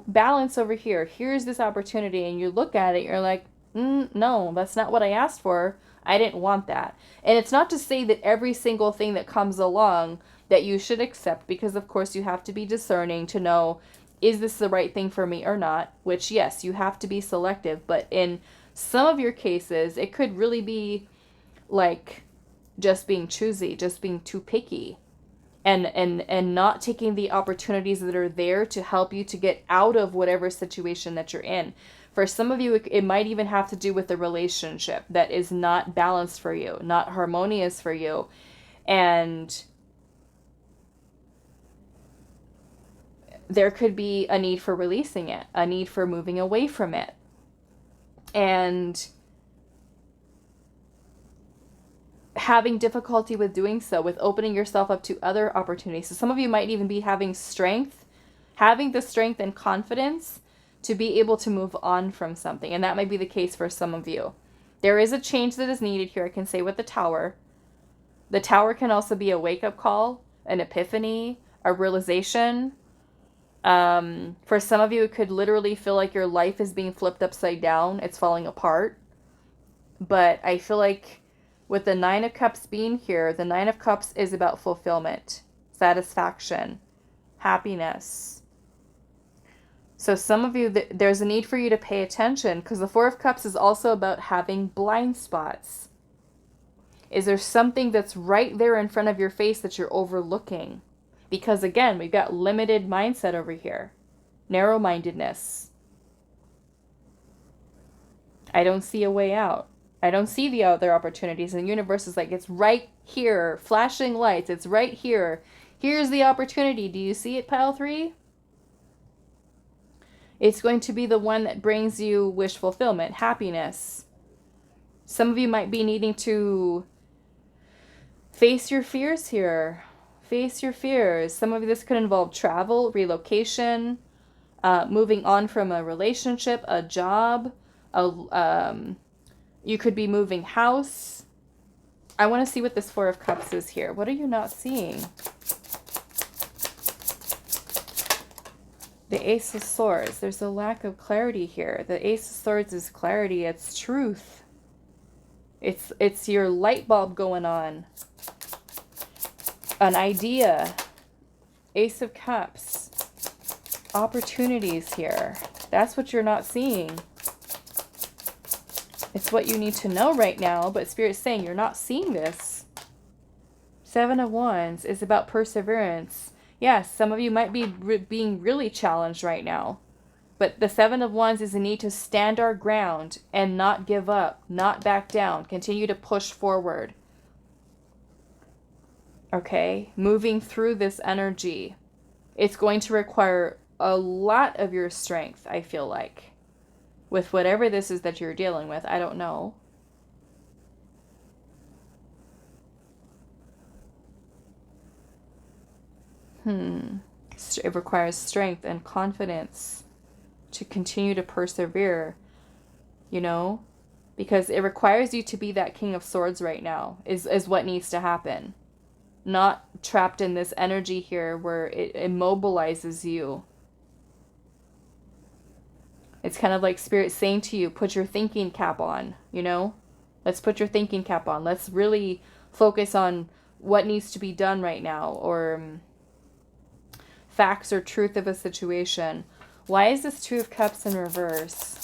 balance over here. Here's this opportunity. And you look at it, you're like, no, that's not what I asked for. I didn't want that. And it's not to say that every single thing that comes along that you should accept, because of course you have to be discerning to know, is this the right thing for me or not? Which, yes, you have to be selective. But in some of your cases, it could really be like just being choosy, just being too picky. And not taking the opportunities that are there to help you to get out of whatever situation that you're in. For some of you, it might even have to do with a relationship that is not balanced for you, not harmonious for you. And there could be a need for releasing it, a need for moving away from it. And having difficulty with doing so, with opening yourself up to other opportunities. So some of you might even be having the strength and confidence to be able to move on from something. And that might be the case for some of you. There is a change that is needed here, I can say, with the Tower. The Tower can also be a wake-up call, an epiphany, a realization. For some of you, it could literally feel like your life is being flipped upside down. It's falling apart. But I feel like with the Nine of Cups being here, the Nine of Cups is about fulfillment, satisfaction, happiness. So some of you, there's a need for you to pay attention, because the Four of Cups is also about having blind spots. Is there something that's right there in front of your face that you're overlooking? Because again, we've got limited mindset over here. Narrow-mindedness. I don't see a way out. I don't see the other opportunities. And the universe is like, it's right here. Flashing lights. It's right here. Here's the opportunity. Do you see it, pile 3? It's going to be the one that brings you wish fulfillment, happiness. Some of you might be needing to face your fears here. Face your fears. Some of this could involve travel, relocation, moving on from a relationship, a job, you could be moving house. I want to see what this Four of Cups is here. What are you not seeing? The Ace of Swords. There's a lack of clarity here. The Ace of Swords is clarity. It's truth. It's your light bulb going on. An idea. Ace of Cups. Opportunities here. That's what you're not seeing. It's what you need to know right now, but Spirit's saying you're not seeing this. Seven of Wands is about perseverance. Yes, some of you might be being really challenged right now. But the Seven of Wands is a need to stand our ground and not give up, not back down, continue to push forward. Okay, moving through this energy. It's going to require a lot of your strength, I feel like. With whatever this is that you're dealing with, I don't know. It requires strength and confidence to continue to persevere, because it requires you to be that King of Swords right now, is what needs to happen. Not trapped in this energy here where it immobilizes you. It's kind of like Spirit saying to you, put your thinking cap on, you know? Let's put your thinking cap on. Let's really focus on what needs to be done right now, or facts or truth of a situation. Why is this Two of Cups in reverse?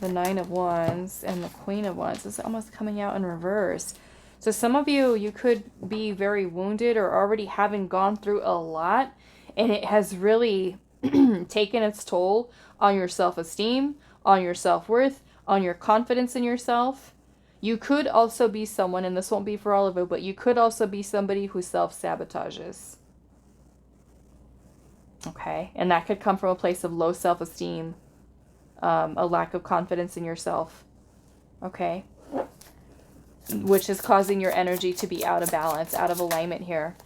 The Nine of Wands and the Queen of Wands is almost coming out in reverse. So some of you, you could be very wounded or already having gone through a lot, and it has really taken its toll on your self-esteem, on your self-worth, on your confidence in yourself. You could also be someone, and this won't be for all of you, but you could also be somebody who self-sabotages. Okay? And that could come from a place of low self-esteem, a lack of confidence in yourself. Okay? Which is causing your energy to be out of balance, out of alignment here.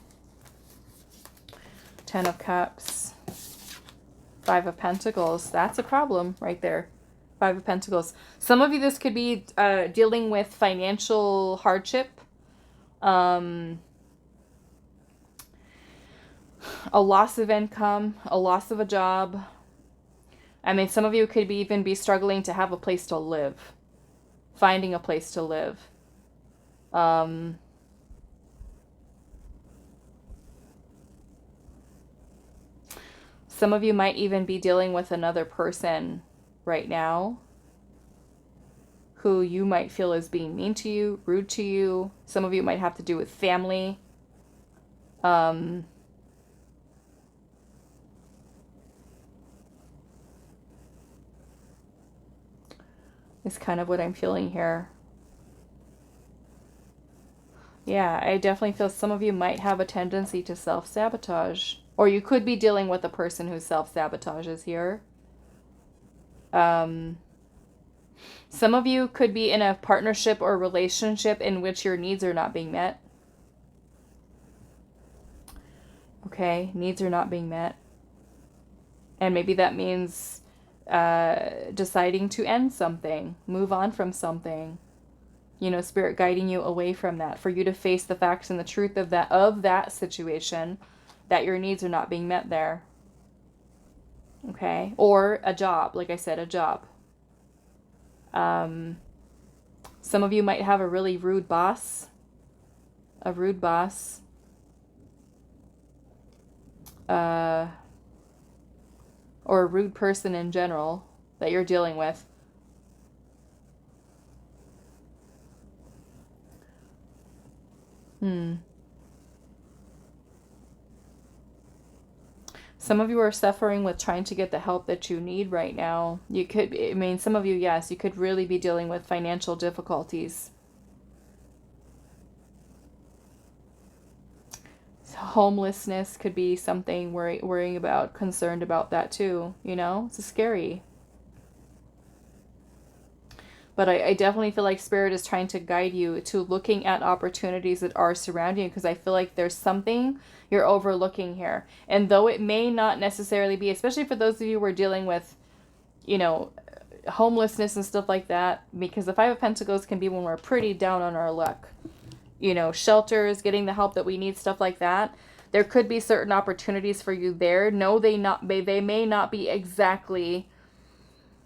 Ten of Cups. Five of Pentacles. That's a problem right there. Five of Pentacles. Some of you, this could be dealing with financial hardship. A loss of income. A loss of a job. I mean, some of you could even be struggling to have a place to live. Finding a place to live. Some of you might even be dealing with another person right now who you might feel is being mean to you, rude to you. Some of you might have to do with family. Is kind of what I'm feeling here. Yeah, I definitely feel some of you might have a tendency to self-sabotage. Or you could be dealing with a person who self-sabotages here. Some of you could be in a partnership or relationship in which your needs are not being met. Okay, needs are not being met. And maybe that means deciding to end something, move on from something. You know, Spirit guiding you away from that, for you to face the facts and the truth of that situation, that your needs are not being met there. Okay? Or a job, like I said, a job. Some of you might have a really rude boss. A rude boss. Or a rude person in general that you're dealing with. Some of you are suffering with trying to get the help that you need right now. You could, I mean, some of you, yes, you could really be dealing with financial difficulties. So homelessness could be something worrying about, concerned about that too, you know? It's scary. But I definitely feel like Spirit is trying to guide you to looking at opportunities that are surrounding you, because I feel like there's something you're overlooking here. And though it may not necessarily be, especially for those of you who are dealing with, you know, homelessness and stuff like that, because the Five of Pentacles can be when we're pretty down on our luck. You know, shelters, getting the help that we need, stuff like that. There could be certain opportunities for you there. No, they may not be exactly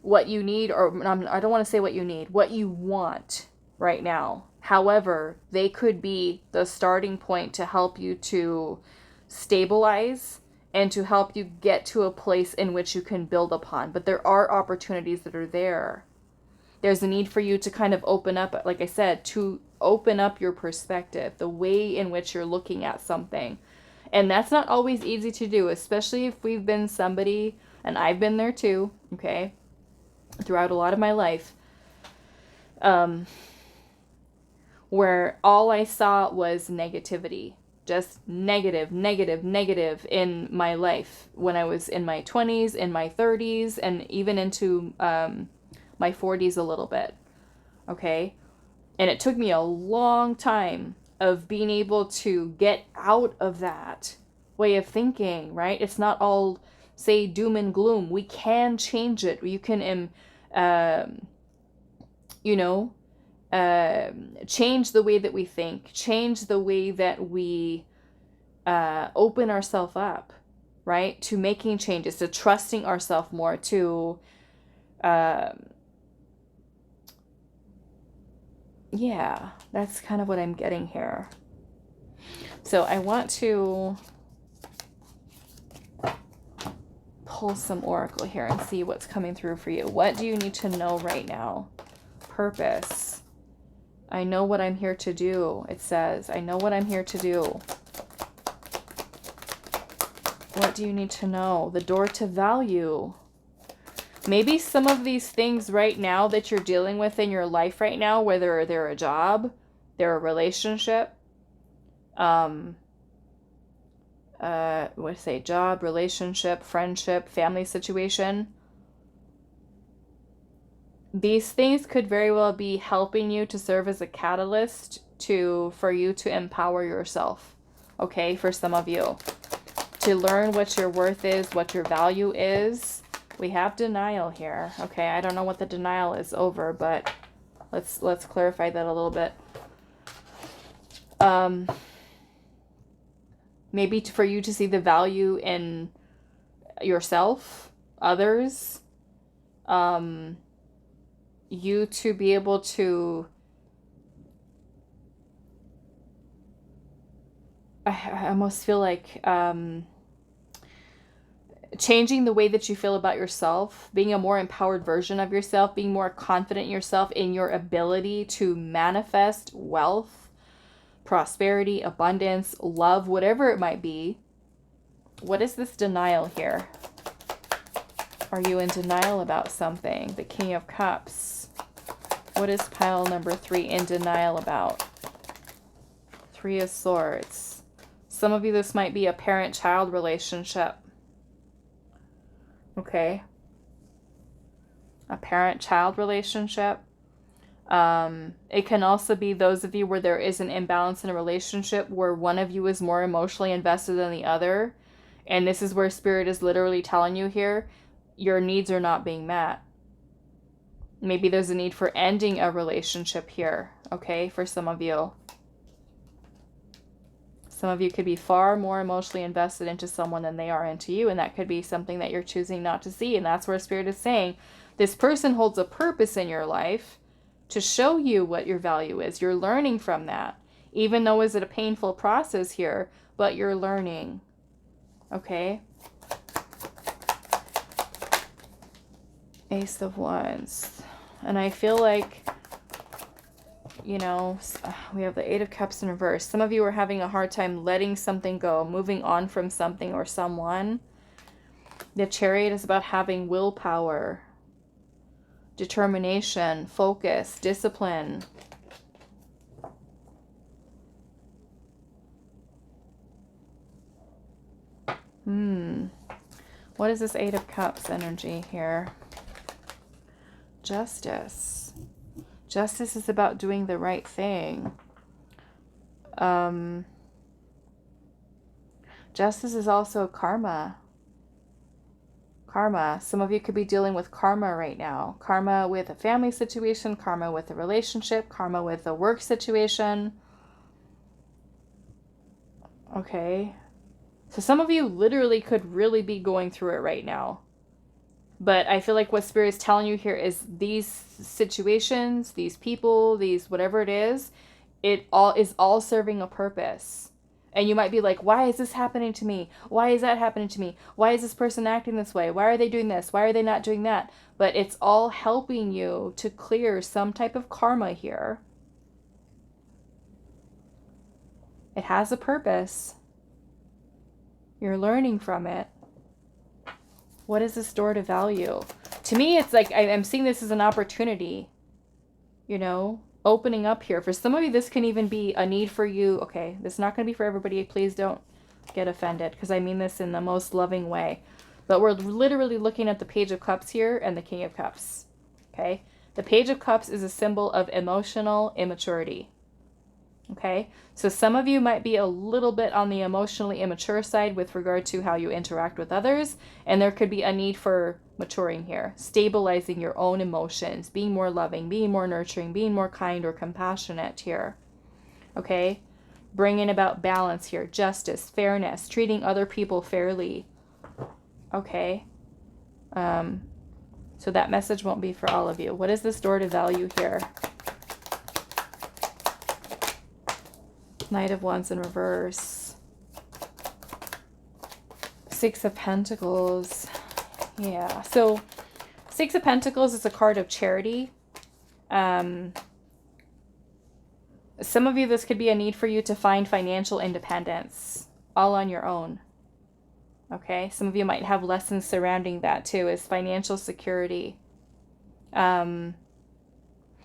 what you need, or I don't want to say what you need, what you want right now. However, they could be the starting point to help you to stabilize and to help you get to a place in which you can build upon. But there are opportunities that are there. There's a need for you to kind of open up, like I said, to open up your perspective, the way in which you're looking at something. And that's not always easy to do, especially if we've been somebody, and I've been there too, okay, throughout a lot of my life, where all I saw was negativity, just negative in my life when I was in my 20s, in my 30s, and even into my 40s a little bit, okay? And it took me a long time of being able to get out of that way of thinking, right? It's not all, say, doom and gloom. We can change it. You can, change the way that we think, change the way that we open ourselves up, right? To making changes, to trusting ourselves more, to, yeah, that's kind of what I'm getting here. So I want to pull some oracle here and see what's coming through for you. What do you need to know right now? Purpose. I know what I'm here to do. It says, I know what I'm here to do. What do you need to know? The door to value. Maybe some of these things right now that you're dealing with in your life right now, whether they're a job, they're a relationship, job, relationship, friendship, family situation. These things could very well be helping you to serve as a catalyst for you to empower yourself. Okay, for some of you. To learn what your worth is, what your value is. We have denial here. Okay, I don't know what the denial is over, but let's clarify that a little bit. Maybe for you to see the value in yourself, others, you to be able to, I almost feel like, changing the way that you feel about yourself, being a more empowered version of yourself, being more confident in yourself, in your ability to manifest wealth, prosperity, abundance, love, whatever it might be. What is this denial here? Are you in denial about something? The King of Cups. What is pile number 3 in denial about? 3 of Swords. Some of you, this might be a parent-child relationship. Okay. A parent-child relationship. It can also be those of you where there is an imbalance in a relationship where one of you is more emotionally invested than the other. And this is where Spirit is literally telling you here, your needs are not being met. Maybe there's a need for ending a relationship here, okay, for some of you. Some of you could be far more emotionally invested into someone than they are into you, and that could be something that you're choosing not to see. And that's where Spirit is saying, this person holds a purpose in your life to show you what your value is. You're learning from that, even though it's a painful process here, but you're learning, okay? Ace of Wands. And I feel like, you know, we have the 8 of Cups in reverse. Some of you are having a hard time letting something go, moving on from something or someone. The Chariot is about having willpower, determination, focus, discipline. What is this 8 of Cups energy here? Justice. Justice is about doing the right thing. Justice is also karma. Karma. Some of you could be dealing with karma right now. Karma with a family situation, karma with a relationship, karma with a work situation. Okay. So some of you literally could really be going through it right now. But I feel like what Spirit is telling you here is these situations, these people, these whatever it is all serving a purpose. And you might be like, why is this happening to me? Why is that happening to me? Why is this person acting this way? Why are they doing this? Why are they not doing that? But it's all helping you to clear some type of karma here. It has a purpose. You're learning from it. What is this door to value? To me, it's like I'm seeing this as an opportunity, you know, opening up here. For some of you, this can even be a need for you. Okay, this is not going to be for everybody. Please don't get offended because I mean this in the most loving way. But we're literally looking at the Page of Cups here and the King of Cups. Okay, the Page of Cups is a symbol of emotional immaturity. Okay, so some of you might be a little bit on the emotionally immature side with regard to how you interact with others, and there could be a need for maturing here, stabilizing your own emotions, being more loving, being more nurturing, being more kind or compassionate here. Okay, bringing about balance here, justice, fairness, treating other people fairly. Okay. So that message won't be for all of you. What is this door to value here? Knight of Wands in reverse. Six of Pentacles. Yeah. So Six of Pentacles is a card of charity. Some of you, this could be a need for you to find financial independence all on your own. Okay, some of you might have lessons surrounding that too, is financial security. You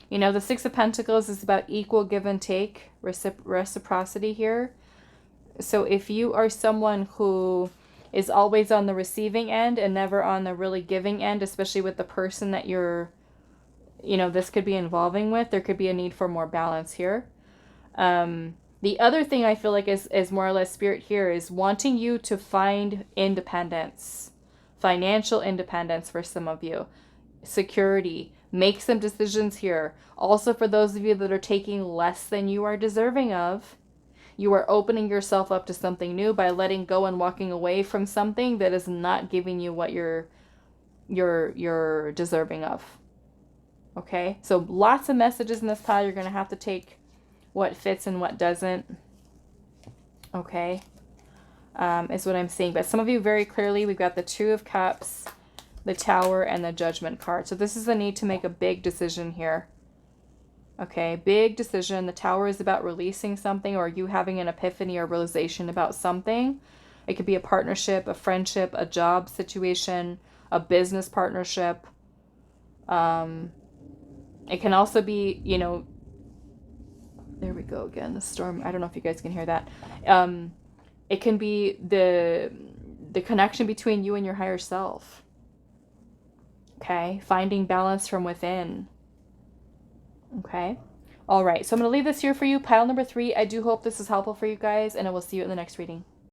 know, the Six of Pentacles is about equal give and take, reciprocity here. So if you are someone who is always on the receiving end and never on the really giving end, especially with the person that you're, you know, this could be involving with, there could be a need for more balance here. The other thing I feel like is more or less spirit here is wanting you to find independence, financial independence for some of you, security, make some decisions here. Also for those of you that are taking less than you are deserving of, you are opening yourself up to something new by letting go and walking away from something that is not giving you what you're deserving of. Okay, so lots of messages in this pile. You're going to have to take what fits and what doesn't. Okay, is what I'm seeing. But some of you very clearly, we've got the Two of Cups, the Tower, and the Judgment card. So this is a need to make a big decision here. Okay, big decision. The Tower is about releasing something, or you having an epiphany or realization about something. It could be a partnership, a friendship, a job situation, a business partnership. It can also be, you know, there we go again, the storm. I don't know if you guys can hear that. It can be the connection between you and your higher self. Okay, finding balance from within. Okay, all right. So I'm going to leave this here for you, pile number 3. I do hope this is helpful for you guys, and I will see you in the next reading.